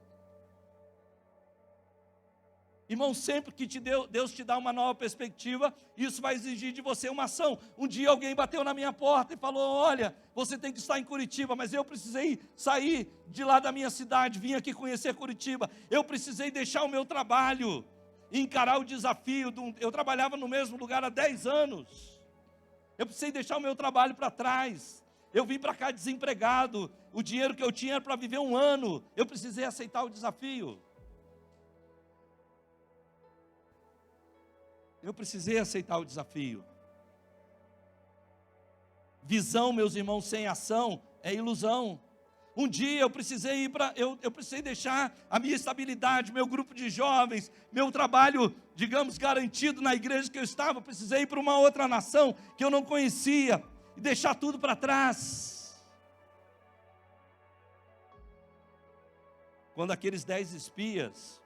Irmão, sempre que Deus te dá uma nova perspectiva, isso vai exigir de você uma ação. Um dia alguém bateu na minha porta e falou: olha, você tem que estar em Curitiba, mas eu precisei sair de lá da minha cidade, vim aqui conhecer Curitiba. Eu precisei deixar o meu trabalho, encarar o desafio. Eu trabalhava no mesmo lugar há 10 anos. Eu precisei deixar o meu trabalho para trás. Eu vim para cá desempregado. O dinheiro que eu tinha era para viver 1 ano. Eu precisei aceitar o desafio. Eu precisei aceitar o desafio. Visão, meus irmãos, sem ação é ilusão. Um dia eu precisei eu precisei deixar a minha estabilidade, meu grupo de jovens, meu trabalho, digamos, garantido na igreja que eu estava. Eu precisei ir para uma outra nação que eu não conhecia e deixar tudo para trás. Quando aqueles 10 espias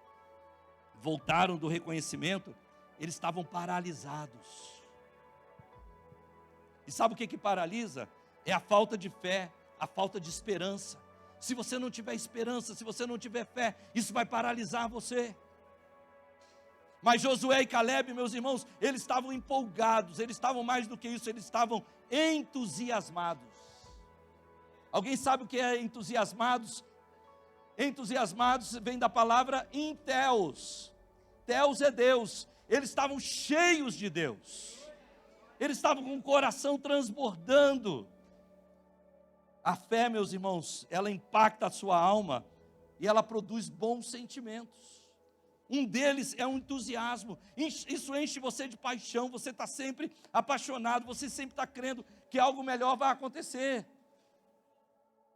voltaram do reconhecimento, eles estavam paralisados. E sabe o que paralisa? É a falta de fé, a falta de esperança. Se você não tiver esperança, se você não tiver fé, isso vai paralisar você. Mas Josué e Caleb, meus irmãos, eles estavam empolgados, eles estavam mais do que isso, eles estavam entusiasmados. Alguém sabe o que é entusiasmados? Entusiasmados vem da palavra enteos. Theos é Deus. Eles estavam cheios de Deus. Eles estavam com o coração transbordando. A fé, meus irmãos, ela impacta a sua alma e ela produz bons sentimentos. Um deles é um entusiasmo. Isso enche você de paixão. Você está sempre apaixonado. Você sempre está crendo que algo melhor vai acontecer.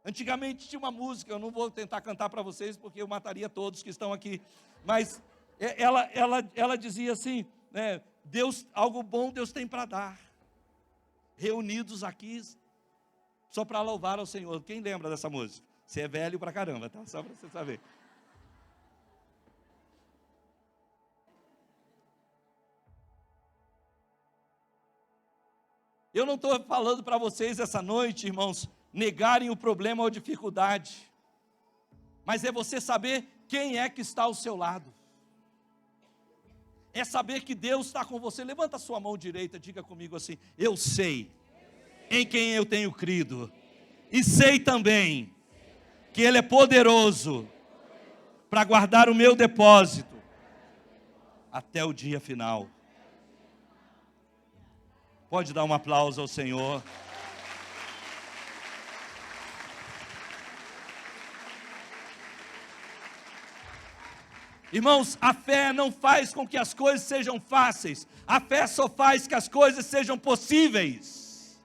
Antigamente tinha uma música, eu não vou tentar cantar para vocês porque eu mataria todos que estão aqui, mas ela dizia assim, né, Deus, algo bom Deus tem para dar, reunidos aqui, só para louvar ao Senhor. Quem lembra dessa música? Você é velho pra caramba, tá? Só para você saber. Eu não estou falando para vocês essa noite, irmãos, negarem o problema ou dificuldade, mas é você saber quem é que está ao seu lado. É saber que Deus está com você. Levanta a sua mão direita, diga comigo assim: eu sei em quem eu tenho crido, e sei também que Ele é poderoso para guardar o meu depósito até o dia final. Pode dar um aplauso ao Senhor. Irmãos, a fé não faz com que as coisas sejam fáceis. A fé só faz que as coisas sejam possíveis.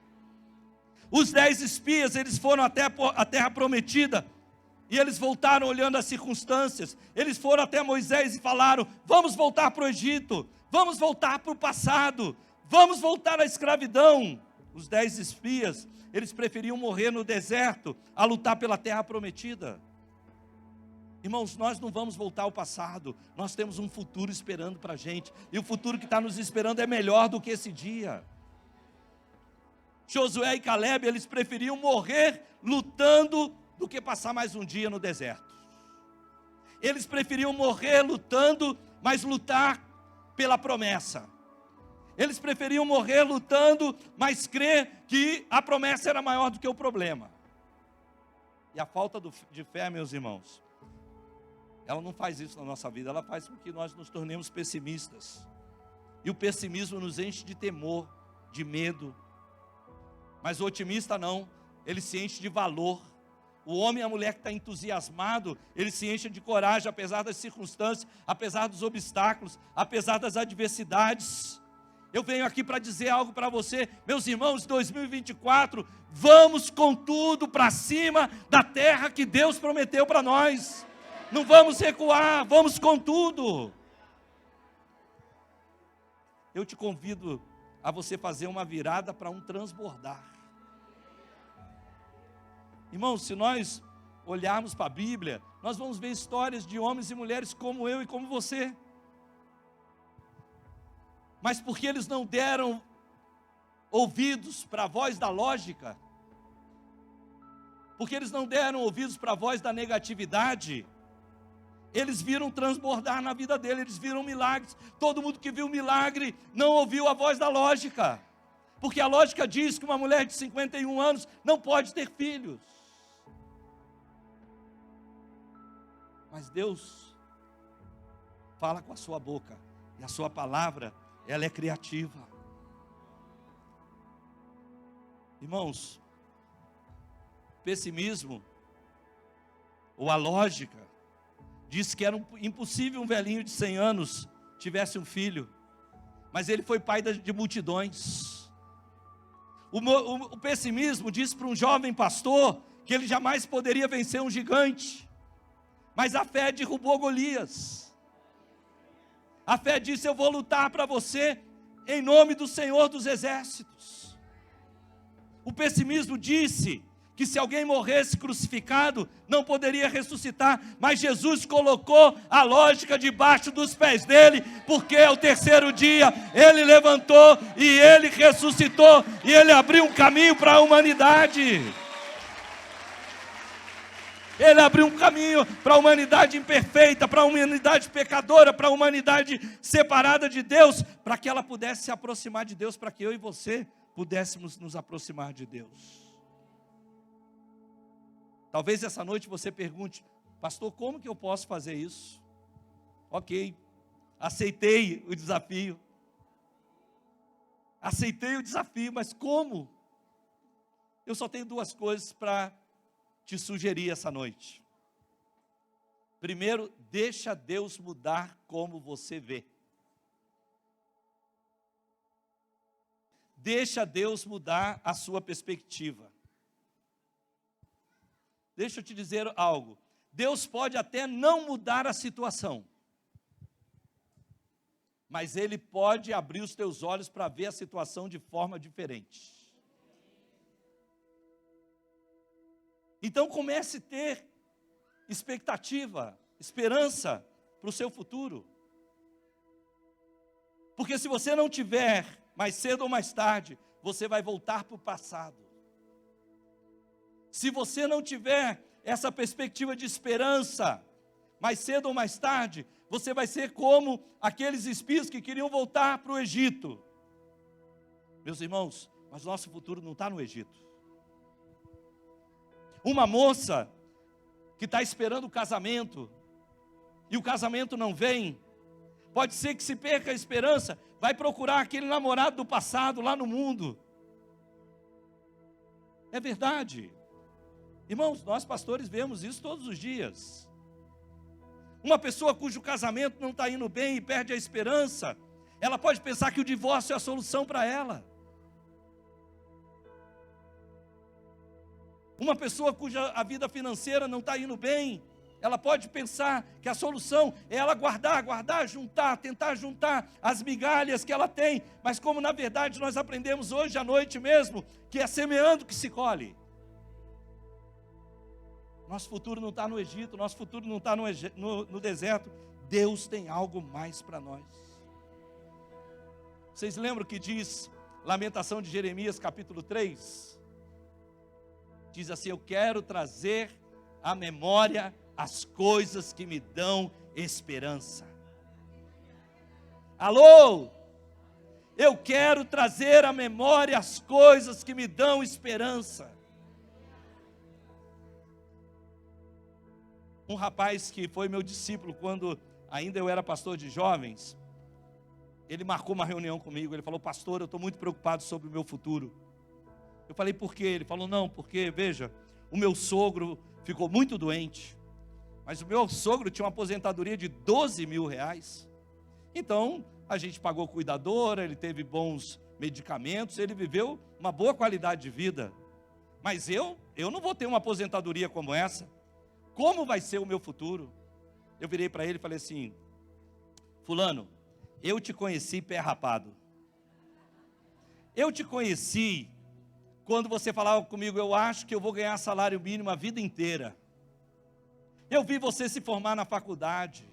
Os 10 espias, eles foram até a terra prometida. E eles voltaram olhando as circunstâncias. Eles foram até Moisés e falaram: vamos voltar para o Egito. Vamos voltar para o passado. Vamos voltar à escravidão. Os 10 espias, eles preferiam morrer no deserto a lutar pela terra prometida. Irmãos, nós não vamos voltar ao passado, nós temos um futuro esperando para a gente, e o futuro que está nos esperando é melhor do que esse dia. Josué e Caleb, eles preferiam morrer lutando do que passar mais um dia no deserto. Eles preferiam morrer lutando, mas lutar pela promessa. Eles preferiam morrer lutando, mas crer que a promessa era maior do que o problema. E a falta de fé, meus irmãos, ela não faz isso na nossa vida, ela faz com que nós nos tornemos pessimistas. E o pessimismo nos enche de temor, de medo. Mas o otimista não, ele se enche de valor. O homem e a mulher que está entusiasmado, ele se enche de coragem, apesar das circunstâncias, apesar dos obstáculos, apesar das adversidades. Eu venho aqui para dizer algo para você, meus irmãos, 2024, vamos com tudo para cima da terra que Deus prometeu para nós. Não vamos recuar, vamos com tudo. Eu te convido a você fazer uma virada para um transbordar. Irmãos, se nós olharmos para a Bíblia, nós vamos ver histórias de homens e mulheres como eu e como você. Mas porque eles não deram ouvidos para a voz da lógica, porque eles não deram ouvidos para a voz da negatividade, eles viram transbordar na vida dele, eles viram milagres. Todo mundo que viu o milagre não ouviu a voz da lógica, porque a lógica diz que uma mulher de 51 anos não pode ter filhos. Mas Deus fala com a sua boca, e a sua palavra, ela é criativa. Irmãos, pessimismo, ou a lógica, diz que era impossível um velhinho de 100 anos tivesse um filho, mas ele foi pai de multidões. O pessimismo diz para um jovem pastor que ele jamais poderia vencer um gigante, mas a fé derrubou Golias. A fé disse: eu vou lutar para você em nome do Senhor dos Exércitos. O pessimismo disse que se alguém morresse crucificado, não poderia ressuscitar, mas Jesus colocou a lógica debaixo dos pés dele, porque ao terceiro dia ele levantou e ele ressuscitou, e ele abriu um caminho para a humanidade. Ele abriu um caminho para a humanidade imperfeita, para a humanidade pecadora, para a humanidade separada de Deus, para que ela pudesse se aproximar de Deus, para que eu e você pudéssemos nos aproximar de Deus. Talvez essa noite você pergunte: pastor, como que eu posso fazer isso? Ok, aceitei o desafio. Aceitei o desafio, mas como? Eu só tenho duas coisas para te sugerir essa noite. Primeiro, deixa Deus mudar como você vê. Deixa Deus mudar a sua perspectiva. Deixa eu te dizer algo. Deus pode até não mudar a situação, mas Ele pode abrir os teus olhos para ver a situação de forma diferente. Então comece a ter expectativa, esperança para o seu futuro. Porque se você não tiver, mais cedo ou mais tarde, você vai voltar para o passado. Se você não tiver essa perspectiva de esperança, mais cedo ou mais tarde, você vai ser como aqueles espias que queriam voltar para o Egito. Meus irmãos, mas nosso futuro não está no Egito. Uma moça que está esperando o casamento, e o casamento não vem, pode ser que se perca a esperança, vai procurar aquele namorado do passado lá no mundo. É verdade. Irmãos, nós pastores vemos isso todos os dias. Uma pessoa cujo casamento não está indo bem e perde a esperança, ela pode pensar que o divórcio é a solução para ela. Uma pessoa cuja a vida financeira não está indo bem, ela pode pensar que a solução é ela guardar, juntar, tentar juntar as migalhas que ela tem, mas como na verdade nós aprendemos hoje à noite mesmo, que é semeando que se colhe. Nosso futuro não está no Egito, nosso futuro não está no deserto. Deus tem algo mais para nós. Vocês lembram que diz Lamentação de Jeremias capítulo 3? Diz assim: eu quero trazer à memória as coisas que me dão esperança. Alô? Eu quero trazer à memória as coisas que me dão esperança. Um rapaz que foi meu discípulo quando ainda eu era pastor de jovens, ele marcou uma reunião comigo, ele falou: pastor, eu estou muito preocupado sobre o meu futuro. Eu falei: por quê? Ele falou: não, porque, veja, o meu sogro ficou muito doente, mas o meu sogro tinha uma aposentadoria de 12 mil reais, então a gente pagou cuidadora, ele teve bons medicamentos, ele viveu uma boa qualidade de vida. Mas eu não vou ter uma aposentadoria como essa. Como vai ser o meu futuro? Eu virei para ele e falei assim: fulano, eu te conheci pé rapado. Eu te conheci quando você falava comigo, eu acho que eu vou ganhar salário mínimo a vida inteira. Eu vi você se formar na faculdade.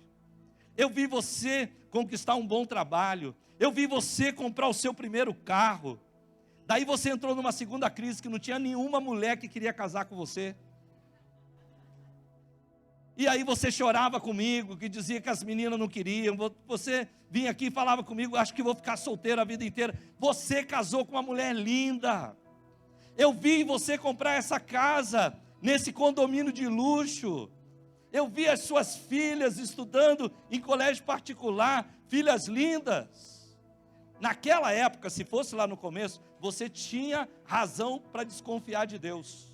Eu vi você conquistar um bom trabalho. Eu vi você comprar o seu primeiro carro. Daí você entrou numa segunda crise que não tinha nenhuma mulher que queria casar com você. E aí você chorava comigo, que dizia que as meninas não queriam. Você vinha aqui e falava comigo, acho que vou ficar solteiro a vida inteira. Você casou com uma mulher linda. Eu vi você comprar essa casa nesse condomínio de luxo. Eu vi as suas filhas estudando em colégio particular, filhas lindas. Naquela época, se fosse lá no começo, você tinha razão para desconfiar de Deus.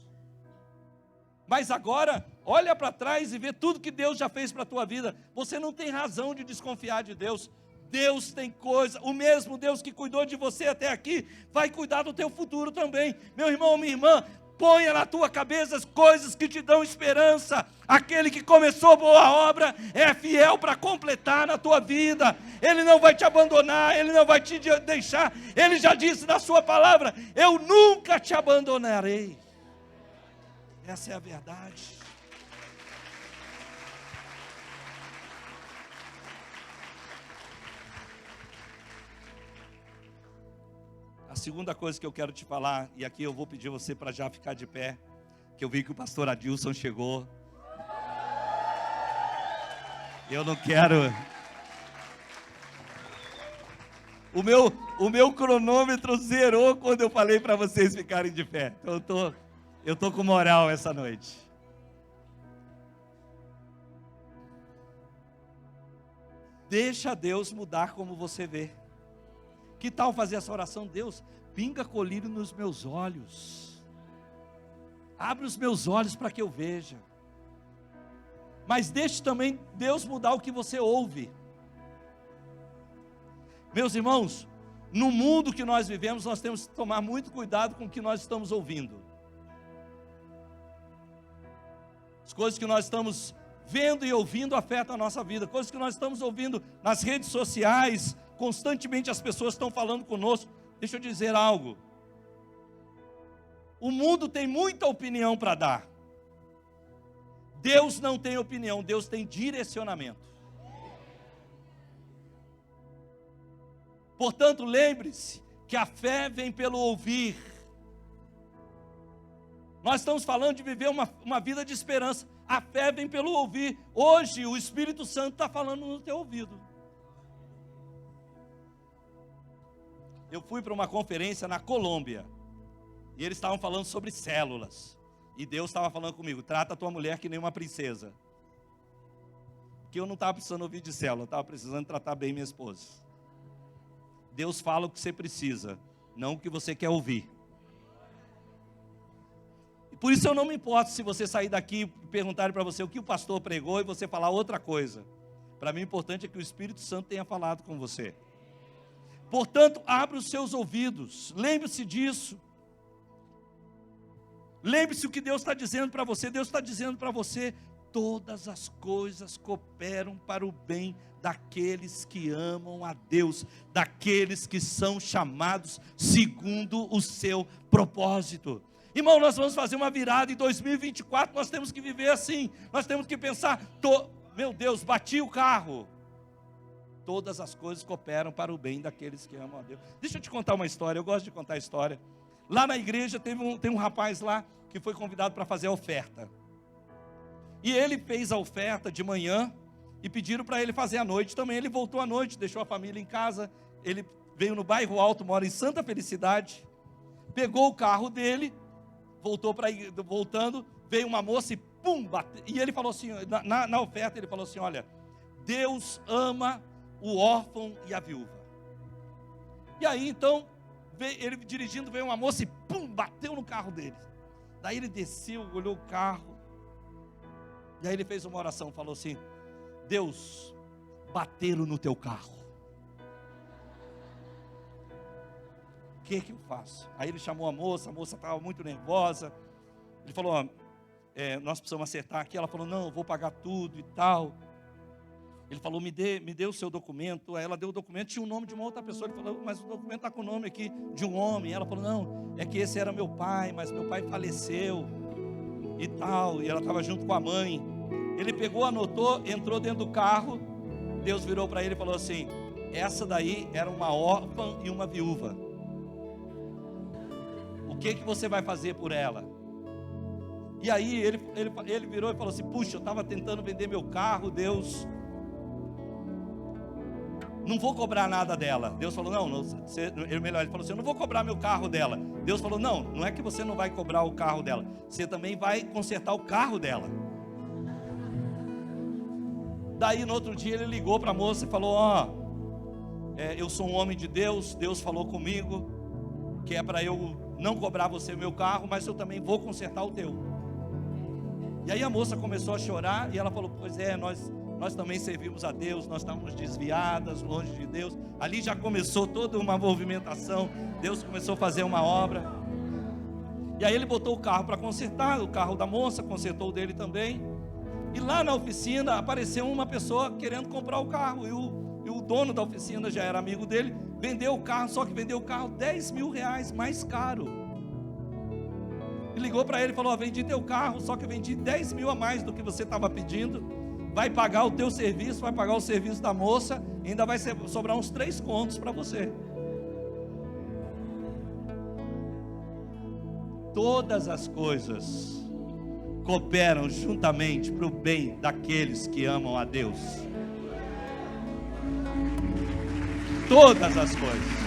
Mas agora, olha para trás e vê tudo que Deus já fez para a tua vida. Você não tem razão de desconfiar de Deus. Deus tem coisa, o mesmo Deus que cuidou de você até aqui, vai cuidar do teu futuro também. Meu irmão, minha irmã, ponha na tua cabeça as coisas que te dão esperança. Aquele que começou boa obra é fiel para completar na tua vida. Ele não vai te abandonar, Ele não vai te deixar. Ele já disse na sua palavra: eu nunca te abandonarei. Essa é a verdade. A segunda coisa que eu quero te falar, e aqui eu vou pedir você para já ficar de pé, que eu vi que o pastor Adilson chegou. Eu não quero... O meu cronômetro zerou quando eu falei para vocês ficarem de pé. Então eu tô com moral essa noite. Deixa Deus mudar como você vê. Que tal fazer essa oração? Deus, pinga colírio nos meus olhos. Abre os meus olhos para que eu veja. Mas deixe também Deus mudar o que você ouve. Meus irmãos, no mundo que nós vivemos, nós temos que tomar muito cuidado com o que nós estamos ouvindo. As coisas que nós estamos vendo e ouvindo afetam a nossa vida. Coisas que nós estamos ouvindo nas redes sociais, constantemente as pessoas estão falando conosco. Deixa eu dizer algo. O mundo tem muita opinião para dar. Deus não tem opinião, Deus tem direcionamento. Portanto, lembre-se que a fé vem pelo ouvir. Nós estamos falando de viver uma vida de esperança. A fé vem pelo ouvir. Hoje o Espírito Santo está falando no teu ouvido. Eu fui para uma conferência na Colômbia, e eles estavam falando sobre células, e Deus estava falando comigo: trata a tua mulher que nem uma princesa, porque eu não estava precisando ouvir de célula, eu estava precisando tratar bem minha esposa. Deus fala o que você precisa, não o que você quer ouvir. E por isso eu não me importo se você sair daqui e perguntarem para você o que o pastor pregou, e você falar outra coisa. Para mim o importante é que o Espírito Santo tenha falado com você. Portanto, abra os seus ouvidos, lembre-se disso. Lembre-se o que Deus está dizendo para você. Deus está dizendo para você: todas as coisas cooperam para o bem daqueles que amam a Deus, daqueles que são chamados segundo o seu propósito. Irmão, nós vamos fazer uma virada em 2024, nós temos que viver assim, nós temos que pensar, meu Deus, bati o carro. Todas as coisas cooperam para o bem daqueles que amam a Deus. Deixa eu te contar uma história, eu gosto de contar história. Lá na igreja tem um rapaz lá que foi convidado para fazer a oferta. E ele fez a oferta de manhã e pediram para ele fazer à noite também. Ele voltou à noite, deixou a família em casa. Ele veio no bairro Alto, mora em Santa Felicidade. Pegou o carro dele, voltando, veio uma moça e pum, bateu. E ele falou assim, na oferta ele falou assim: olha, Deus ama o órfão e a viúva. E aí então, ele dirigindo, veio uma moça e pum, bateu no carro dele. Daí ele desceu, olhou o carro, e aí ele fez uma oração, falou assim: Deus, bateram no teu carro. que eu faço? Aí ele chamou a moça estava muito nervosa. Ele falou, ó, nós precisamos acertar aqui. Ela falou, não, eu vou pagar tudo e tal. Ele falou, me dê o seu documento. Aí ela deu o documento, tinha o nome de uma outra pessoa. Ele falou, mas o documento está com o nome aqui de um homem. Ela falou, não, é que esse era meu pai, mas meu pai faleceu e tal. E ela estava junto com a mãe. Ele pegou, anotou, entrou dentro do carro. Deus virou para ele e falou assim, essa daí era uma órfã e uma viúva. O que você vai fazer por ela? E aí ele virou e falou assim, puxa, eu estava tentando vender meu carro, Deus, não vou cobrar nada dela. Deus falou, ele falou assim, eu não vou cobrar meu carro dela. Deus falou, não é que você não vai cobrar o carro dela, você também vai consertar o carro dela. Daí no outro dia ele ligou para a moça e falou, eu sou um homem de Deus, Deus falou comigo, que é para eu não cobrar você meu carro, mas eu também vou consertar o teu. E aí a moça começou a chorar e ela falou, pois é, nós também servimos a Deus, nós estávamos desviadas, longe de Deus. Ali já começou toda uma movimentação, Deus começou a fazer uma obra. E aí ele botou o carro para consertar, o carro da moça, consertou o dele também. E lá na oficina apareceu uma pessoa querendo comprar o carro, e o dono da oficina já era amigo dele, vendeu o carro, só que vendeu o carro 10 mil reais mais caro. E ligou para ele e falou, vendi teu carro, só que eu vendi 10 mil a mais do que você estava pedindo, vai pagar o teu serviço, vai pagar o serviço da moça, ainda vai sobrar uns 3 contos para você. Todas as coisas cooperam juntamente para o bem daqueles que amam a Deus. Todas as coisas.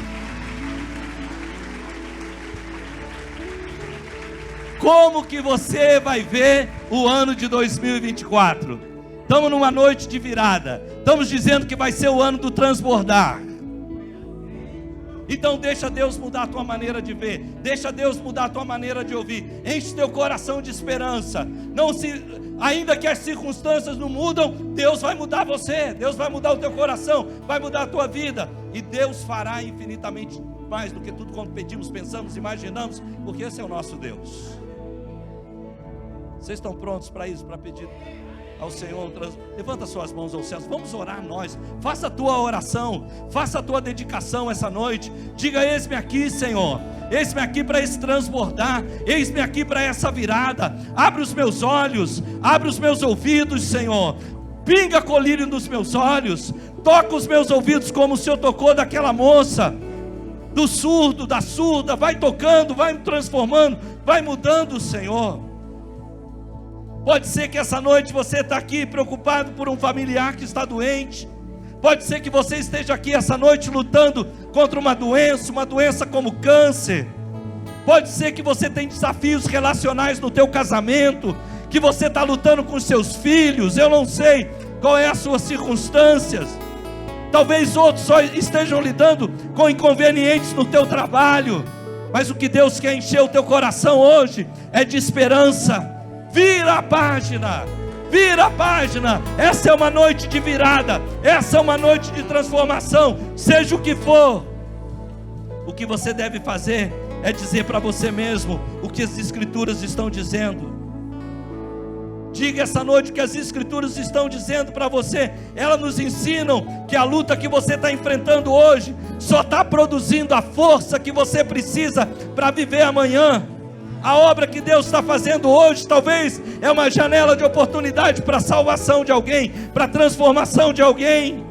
Como que você vai ver o ano de 2024? Estamos numa noite de virada. Estamos dizendo que vai ser o ano do transbordar. Então deixa Deus mudar a tua maneira de ver, deixa Deus mudar a tua maneira de ouvir, enche teu coração de esperança. Ainda que as circunstâncias não mudam, Deus vai mudar você, Deus vai mudar o teu coração, vai mudar a tua vida, e Deus fará infinitamente mais do que tudo quanto pedimos, pensamos, imaginamos, porque esse é o nosso Deus. Vocês estão prontos para isso, para pedir ao Senhor? Levanta suas mãos aos céus, vamos orar nós. Faça a tua oração, faça a tua dedicação essa noite. Diga, eis-me aqui, Senhor, eis-me aqui para esse transbordar, eis-me aqui para essa virada. Abre os meus olhos, abre os meus ouvidos, Senhor. Pinga colírio nos meus olhos, toca os meus ouvidos como o Senhor tocou daquela moça, do surdo, da surda. Vai tocando, vai me transformando, vai mudando, Senhor. Pode ser que essa noite você está aqui preocupado por um familiar que está doente. Pode ser que você esteja aqui essa noite lutando contra uma doença como câncer. Pode ser que você tenha desafios relacionais no teu casamento, que você está lutando com os seus filhos. Eu não sei qual é as suas circunstâncias. Talvez outros só estejam lidando com inconvenientes no teu trabalho. Mas o que Deus quer encher o teu coração hoje é de esperança. Vira a página, vira a página. Essa é uma noite de virada, essa é uma noite de transformação. Seja o que for, o que você deve fazer é dizer para você mesmo o que as Escrituras estão dizendo. Diga essa noite o que as Escrituras estão dizendo para você. Elas nos ensinam que a luta que você está enfrentando hoje só está produzindo a força que você precisa para viver amanhã. A obra que Deus está fazendo hoje talvez é uma janela de oportunidade para a salvação de alguém, para a transformação de alguém.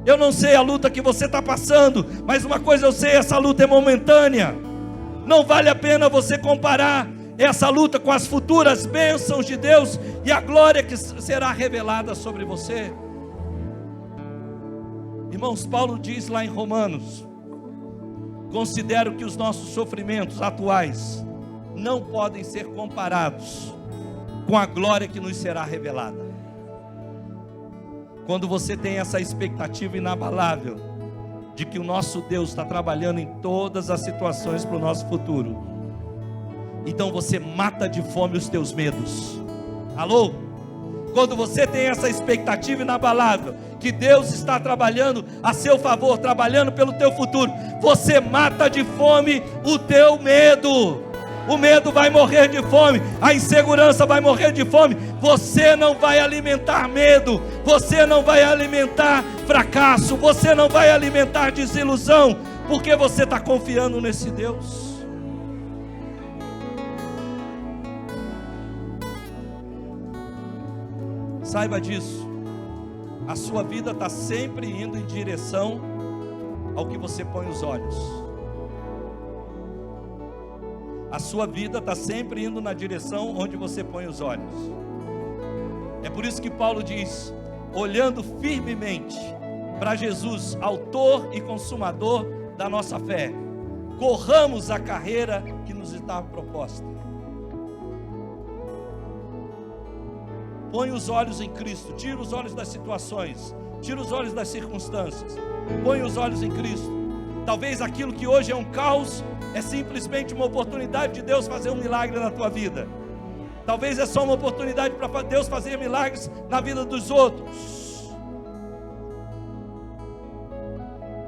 Eu não sei a luta que você está passando, mas uma coisa eu sei, essa luta é momentânea. Não vale a pena você comparar essa luta com as futuras bênçãos de Deus e a glória que será revelada sobre você. Irmãos, Paulo diz lá em Romanos: considero que os nossos sofrimentos atuais não podem ser comparados com a glória que nos será revelada. Quando você tem essa expectativa inabalável de que o nosso Deus está trabalhando em todas as situações para o nosso futuro, então você mata de fome os teus medos. Alô? quando você tem essa expectativa inabalável, que Deus está trabalhando a seu favor, trabalhando pelo teu futuro, você mata de fome o teu medo. O medo vai morrer de fome, a insegurança vai morrer de fome. Você não vai alimentar medo, você não vai alimentar fracasso, você não vai alimentar desilusão, porque você está confiando nesse Deus. Saiba disso, a sua vida está sempre indo em direção ao que você põe os olhos. A sua vida está sempre indo na direção onde você põe os olhos. É por isso que Paulo diz, olhando firmemente para Jesus, autor e consumador da nossa fé, corramos a carreira que nos estava proposta. Põe os olhos em Cristo, tira os olhos das situações, tira os olhos das circunstâncias, põe os olhos em Cristo. Talvez aquilo que hoje é um caos é simplesmente uma oportunidade de Deus fazer um milagre na tua vida. Talvez é só uma oportunidade para Deus fazer milagres na vida dos outros.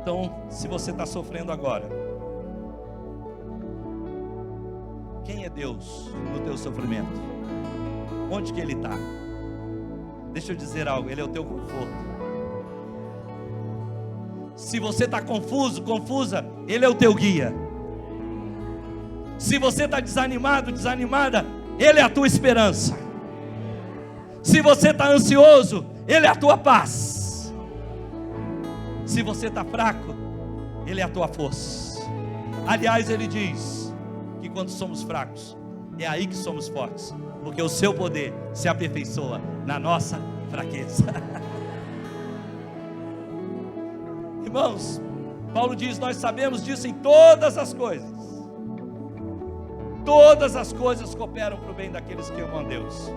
Então, se você está sofrendo agora, quem é Deus no teu sofrimento? Onde que Ele está? Deixa eu dizer algo, Ele é o teu conforto. Se você está confuso, confusa, Ele é o teu guia. Se você está desanimado, desanimada, Ele é a tua esperança. Se você está ansioso, Ele é a tua paz. Se você está fraco, Ele é a tua força. Aliás, Ele diz que quando somos fracos, é aí que somos fortes, porque o seu poder se aperfeiçoa na nossa fraqueza. Irmãos, Paulo diz, nós sabemos disso em todas as coisas. Todas as coisas cooperam para o bem daqueles que amam a Deus.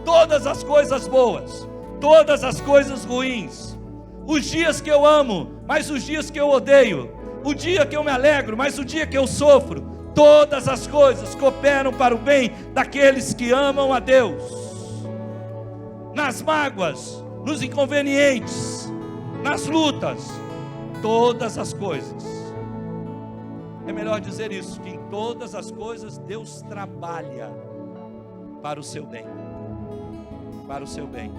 Todas as coisas boas, todas as coisas ruins, os dias que eu amo, mas os dias que eu odeio, o dia que eu me alegro, mas o dia que eu sofro, todas as coisas cooperam para o bem daqueles que amam a Deus. Nas mágoas, nos inconvenientes, nas lutas, todas as coisas. É melhor dizer isso, que em todas as coisas Deus trabalha para o seu bem. Para o seu bem.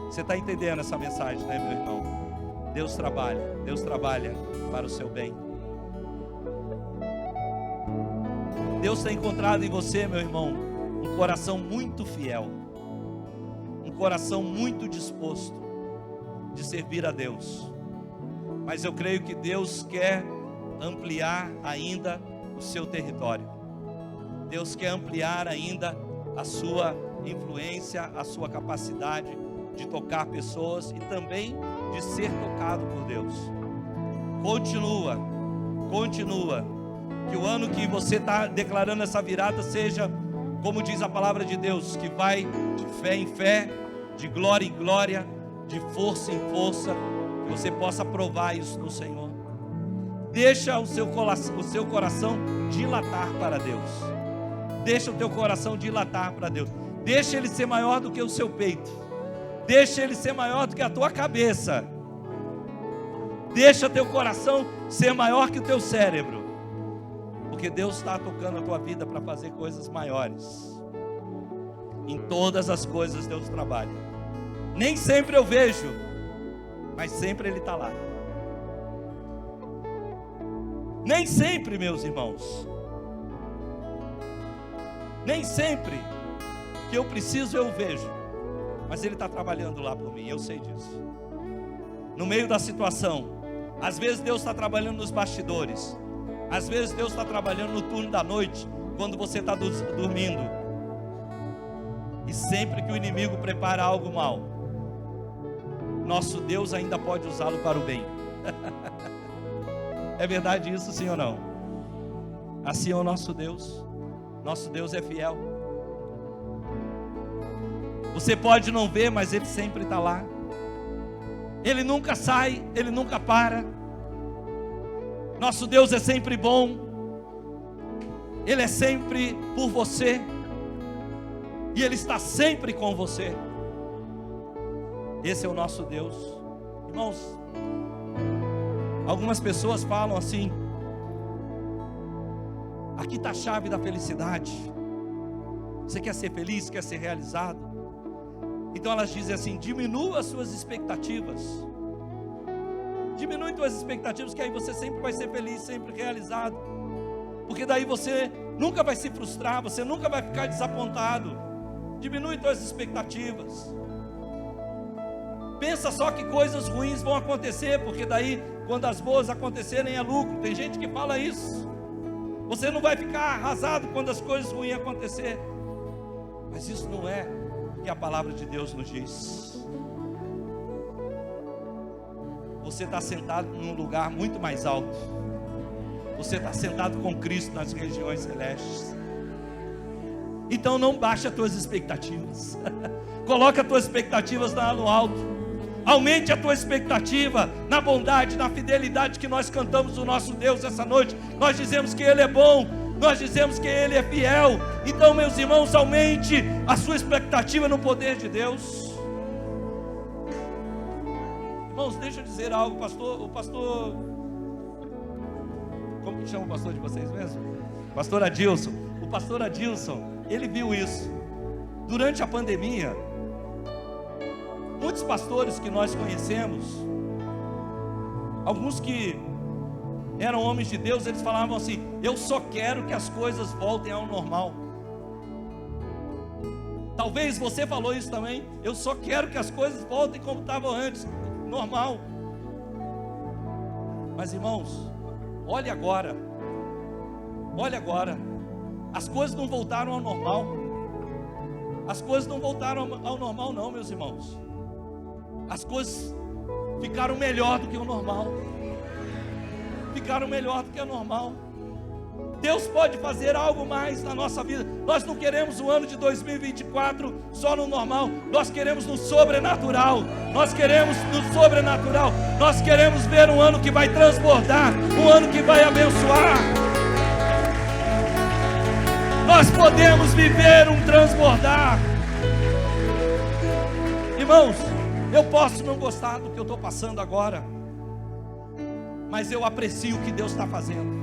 Você está entendendo essa mensagem, né, meu irmão? Deus trabalha para o seu bem. Deus tem encontrado em você, meu irmão, um coração muito fiel, um coração muito disposto de servir a Deus. Mas eu creio que Deus quer ampliar ainda o seu território. Deus quer ampliar ainda a sua influência, a sua capacidade de tocar pessoas e também de ser tocado por Deus. Continua. Que o ano que você está declarando essa virada seja, como diz a palavra de Deus, que vai de fé em fé, de glória em glória, de força em força, que você possa provar isso no Senhor. Deixa o seu coração dilatar para Deus. Deixa o teu coração dilatar para Deus. Deixa ele ser maior do que o seu peito. Deixa ele ser maior do que a tua cabeça. Deixa teu coração ser maior que o teu cérebro. Porque Deus está tocando a tua vida para fazer coisas maiores. Em todas as coisas Deus trabalha. Nem sempre eu vejo, mas sempre Ele está lá. Nem sempre, meus irmãos. Nem sempre que eu preciso eu vejo, mas Ele está trabalhando lá por mim, eu sei disso. No meio da situação, às vezes Deus está trabalhando nos bastidores, às vezes Deus está trabalhando no turno da noite, quando você está dormindo. E sempre que o inimigo prepara algo mal, nosso Deus ainda pode usá-lo para o bem. É verdade isso, sim ou não? Assim é o nosso Deus. Nosso Deus é fiel. Você pode não ver, mas Ele sempre está lá. Ele nunca sai, Ele nunca para. Nosso Deus é sempre bom. Ele é sempre por você. E Ele está sempre com você. Esse é o nosso Deus. Irmãos, algumas pessoas falam assim: aqui está a chave da felicidade. Você quer ser feliz, quer ser realizado? Então elas dizem assim: diminua as suas expectativas. Diminui suas expectativas, que aí você sempre vai ser feliz, sempre realizado. Porque daí você nunca vai se frustrar, você nunca vai ficar desapontado. Diminui suas expectativas. Pensa só que coisas ruins vão acontecer, porque daí, quando as boas acontecerem, é lucro. Tem gente que fala isso. Você não vai ficar arrasado quando as coisas ruins acontecer. Mas isso não é o que a palavra de Deus nos diz. Você está sentado num lugar muito mais alto. Você está sentado com Cristo nas regiões celestes. Então não baixe as tuas expectativas. Coloque as tuas expectativas lá no alto. Aumente a tua expectativa na bondade, na fidelidade que nós cantamos o nosso Deus essa noite. Nós dizemos que Ele é bom, nós dizemos que Ele é fiel. Então, meus irmãos, aumente a sua expectativa no poder de Deus. Irmãos, deixa eu dizer algo, o pastor, como que chama o pastor de vocês mesmo? Pastor Adilson. O pastor Adilson, ele viu isso. Durante a pandemia, muitos pastores que nós conhecemos, alguns que eram homens de Deus, eles falavam assim: eu só quero que as coisas voltem ao normal. Talvez você falou isso também: eu só quero que as coisas voltem como estavam antes, normal. Mas irmãos, olhe agora, as coisas não voltaram ao normal. As coisas não voltaram ao normal não, meus irmãos. As coisas ficaram melhor do que o normal. Ficaram melhor do que o normal. Deus pode fazer algo mais na nossa vida. Nós não queremos o ano de 2024 só no normal. Nós queremos no sobrenatural. Nós queremos no sobrenatural. Nós queremos ver um ano que vai transbordar, um ano que vai abençoar. Nós podemos viver um transbordar. Irmãos, eu posso não gostar do que eu estou passando agora, mas eu aprecio o que Deus está fazendo,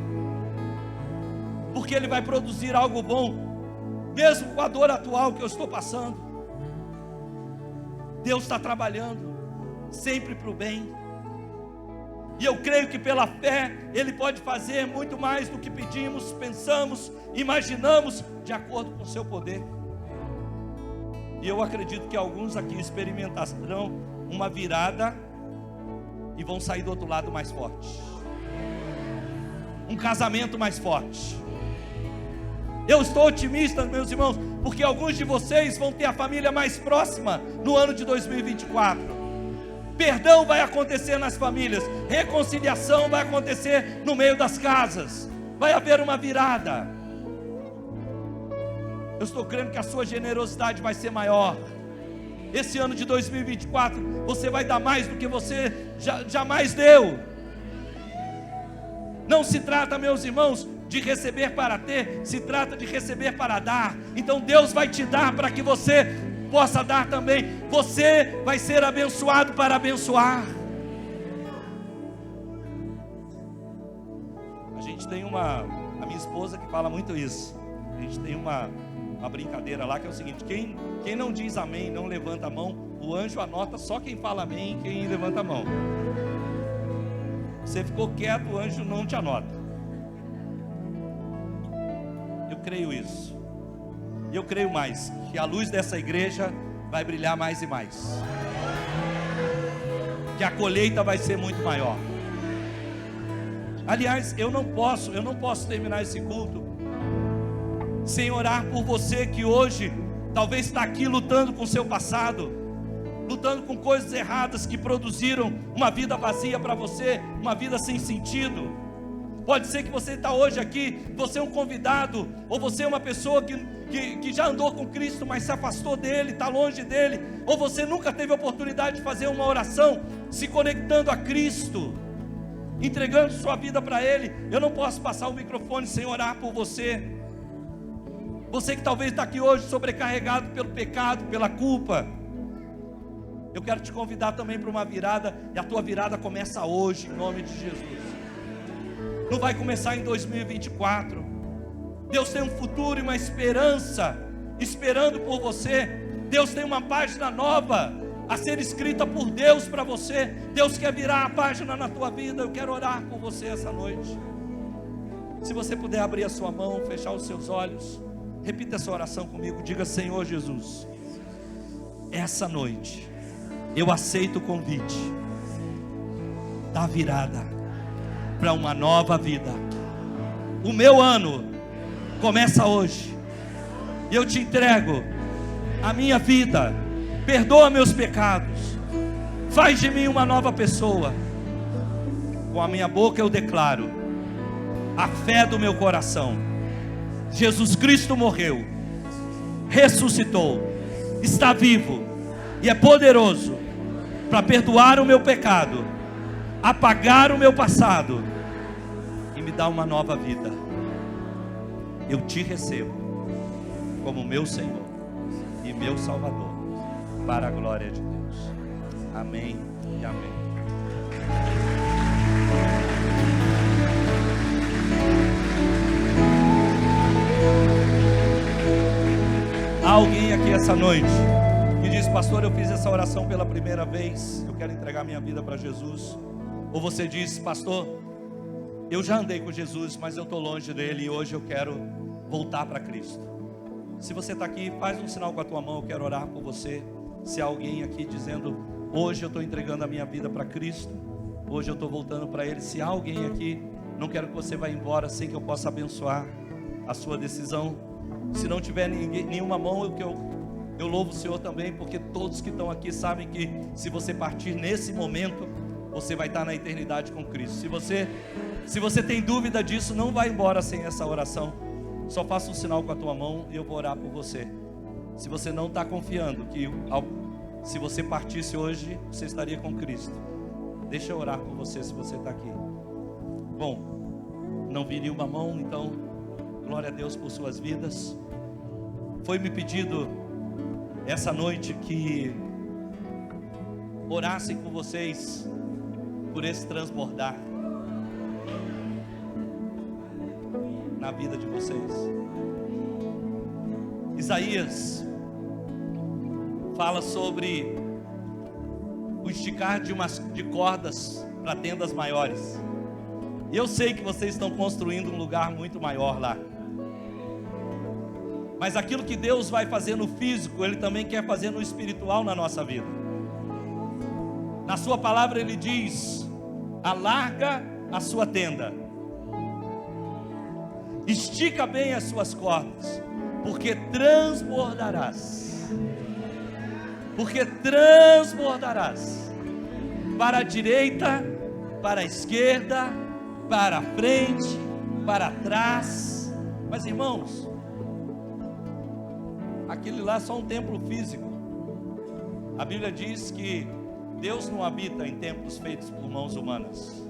porque Ele vai produzir algo bom, mesmo com a dor atual que eu estou passando. Deus está trabalhando, sempre para o bem, e eu creio que pela fé, Ele pode fazer muito mais do que pedimos, pensamos, imaginamos, de acordo com o seu poder. E eu acredito que alguns aqui experimentarão uma virada e vão sair do outro lado mais forte. Um casamento mais forte. Eu estou otimista, meus irmãos, porque alguns de vocês vão ter a família mais próxima no ano de 2024. Perdão vai acontecer nas famílias, reconciliação vai acontecer no meio das casas. Vai haver uma virada. Eu estou crendo que a sua generosidade vai ser maior. Esse ano de 2024, você vai dar mais do que você jamais deu. Não se trata, meus irmãos, de receber para ter, se trata de receber para dar. Então Deus vai te dar para que você possa dar também. Você vai ser abençoado para abençoar. A gente tem a minha esposa que fala muito isso. A gente tem uma brincadeira lá que é o seguinte: quem não diz amém, não levanta a mão, o anjo anota só quem fala amém e quem levanta a mão. Você ficou quieto, o anjo não te anota. Eu creio isso. E eu creio mais, que a luz dessa igreja vai brilhar mais e mais, que a colheita vai ser muito maior. Aliás, eu não posso terminar esse culto sem orar por você que hoje talvez está aqui lutando com o seu passado, lutando com coisas erradas que produziram uma vida vazia para você, uma vida sem sentido. Pode ser que você está hoje aqui, você é um convidado, ou você é uma pessoa que já andou com Cristo, mas se afastou dele, está longe dele, ou você nunca teve a oportunidade de fazer uma oração, se conectando a Cristo, entregando sua vida para Ele. Eu não posso passar o microfone sem orar por você. Você que talvez está aqui hoje sobrecarregado pelo pecado, pela culpa. Eu quero te convidar também para uma virada, e a tua virada começa hoje, em nome de Jesus. Não vai começar em 2024. Deus tem um futuro e uma esperança esperando por você. Deus tem uma página nova a ser escrita por Deus para você. Deus quer virar a página na tua vida. Eu quero orar por você essa noite. Se você puder abrir a sua mão, fechar os seus olhos, repita essa oração comigo. Diga: Senhor Jesus, essa noite eu aceito o convite da virada para uma nova vida. O meu ano começa hoje, e eu te entrego a minha vida. Perdoa meus pecados, faz de mim uma nova pessoa. Com a minha boca eu declaro a fé do meu coração: Jesus Cristo morreu, ressuscitou, está vivo e é poderoso para perdoar o meu pecado, apagar o meu passado e me dar uma nova vida. Eu te recebo como meu Senhor e meu Salvador, para a glória de Deus. Amém e amém. Há alguém aqui essa noite que diz: pastor, eu fiz essa oração pela primeira vez, eu quero entregar minha vida para Jesus. Ou você diz: pastor, eu já andei com Jesus, mas eu estou longe dele e hoje eu quero voltar para Cristo. Se você está aqui, faz um sinal com a tua mão, eu quero orar por você. Se há alguém aqui dizendo: hoje eu estou entregando a minha vida para Cristo, hoje eu estou voltando para Ele. Se há alguém aqui, não quero que você vá embora sem que eu possa abençoar a sua decisão. Se não tiver nenhuma mão, eu louvo o Senhor também, porque todos que estão aqui sabem que se você partir nesse momento, você vai estar na eternidade com Cristo. Se você tem dúvida disso, não vai embora sem essa oração. Só faça um sinal com a tua mão e eu vou orar por você. Se você não está confiando que se você partisse hoje, você estaria com Cristo, deixa eu orar por você se você está aqui. Bom, não vi nenhuma mão, então glória a Deus por suas vidas. Foi me pedido essa noite que orassem com vocês por esse transbordar na vida de vocês. Isaías fala sobre o esticar de cordas para tendas maiores. E eu sei que vocês estão construindo um lugar muito maior lá. Mas aquilo que Deus vai fazer no físico, Ele também quer fazer no espiritual na nossa vida. Na sua palavra Ele diz: alarga a sua tenda, estica bem as suas cordas, porque transbordarás. Porque transbordarás para a direita, para a esquerda, para a frente, para trás. Mas irmãos, aquele lá é só um templo físico. A Bíblia diz que Deus não habita em templos feitos por mãos humanas.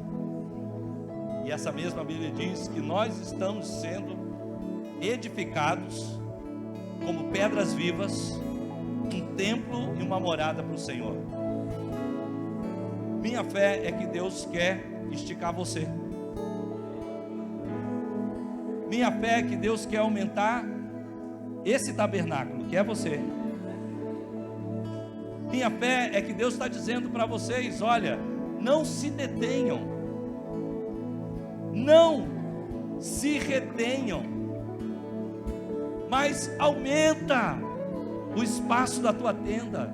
E essa mesma Bíblia diz que nós estamos sendo edificados como pedras vivas, um templo e uma morada para o Senhor. Minha fé é que Deus quer esticar você. Minha fé é que Deus quer aumentar esse tabernáculo, que é você. Minha fé é que Deus está dizendo para vocês: olha, não se detenham, não se retenham, mas aumenta o espaço da tua tenda.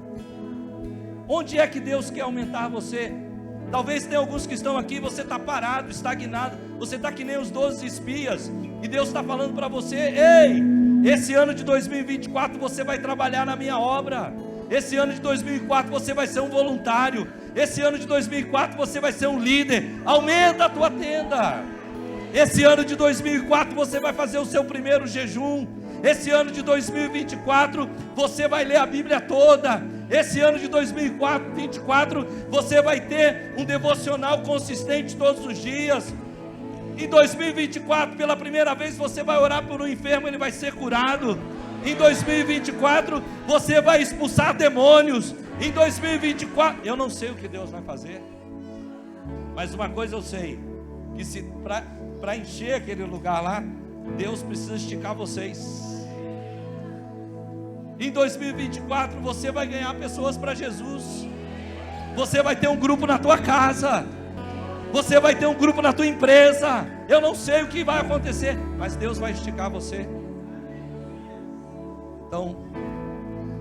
Onde é que Deus quer aumentar você? Talvez tenha alguns que estão aqui, você está parado, estagnado, você está que nem os 12 espias, e Deus está falando para você: ei, esse ano de 2024 você vai trabalhar na minha obra. Esse ano de 2004 você vai ser um voluntário. Esse ano de 2004 você vai ser um líder. Aumenta a tua tenda. Esse ano de 2004 você vai fazer o seu primeiro jejum. Esse ano de 2024 você vai ler a Bíblia toda. Esse ano de 2024 você vai ter um devocional consistente todos os dias. Em 2024, pela primeira vez, você vai orar por um enfermo, ele vai ser curado. Em 2024, você vai expulsar demônios. Em 2024, eu não sei o que Deus vai fazer, mas uma coisa eu sei, que se para encher aquele lugar lá, Deus precisa esticar vocês. Em 2024 você vai ganhar pessoas para Jesus. Você vai ter um grupo na tua casa, você vai ter um grupo na tua empresa. Eu não sei o que vai acontecer, mas Deus vai esticar você. Então,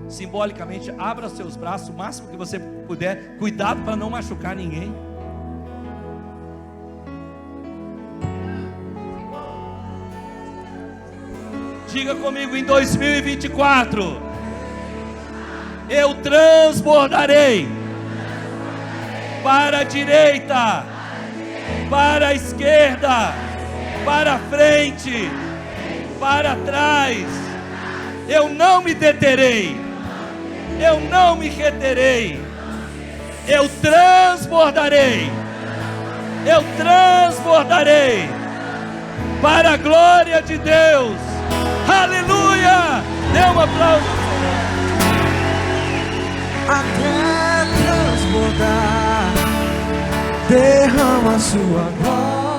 simbolicamente, abra seus braços o máximo que você puder. Cuidado para não machucar ninguém. Diga comigo: em 2024 eu transbordarei para a direita, para a esquerda, para a frente, para trás. Eu não me deterei, eu não me reterei, eu transbordarei, para a glória de Deus. Aleluia! Dê um aplauso. Até transbordar, derrama sua glória.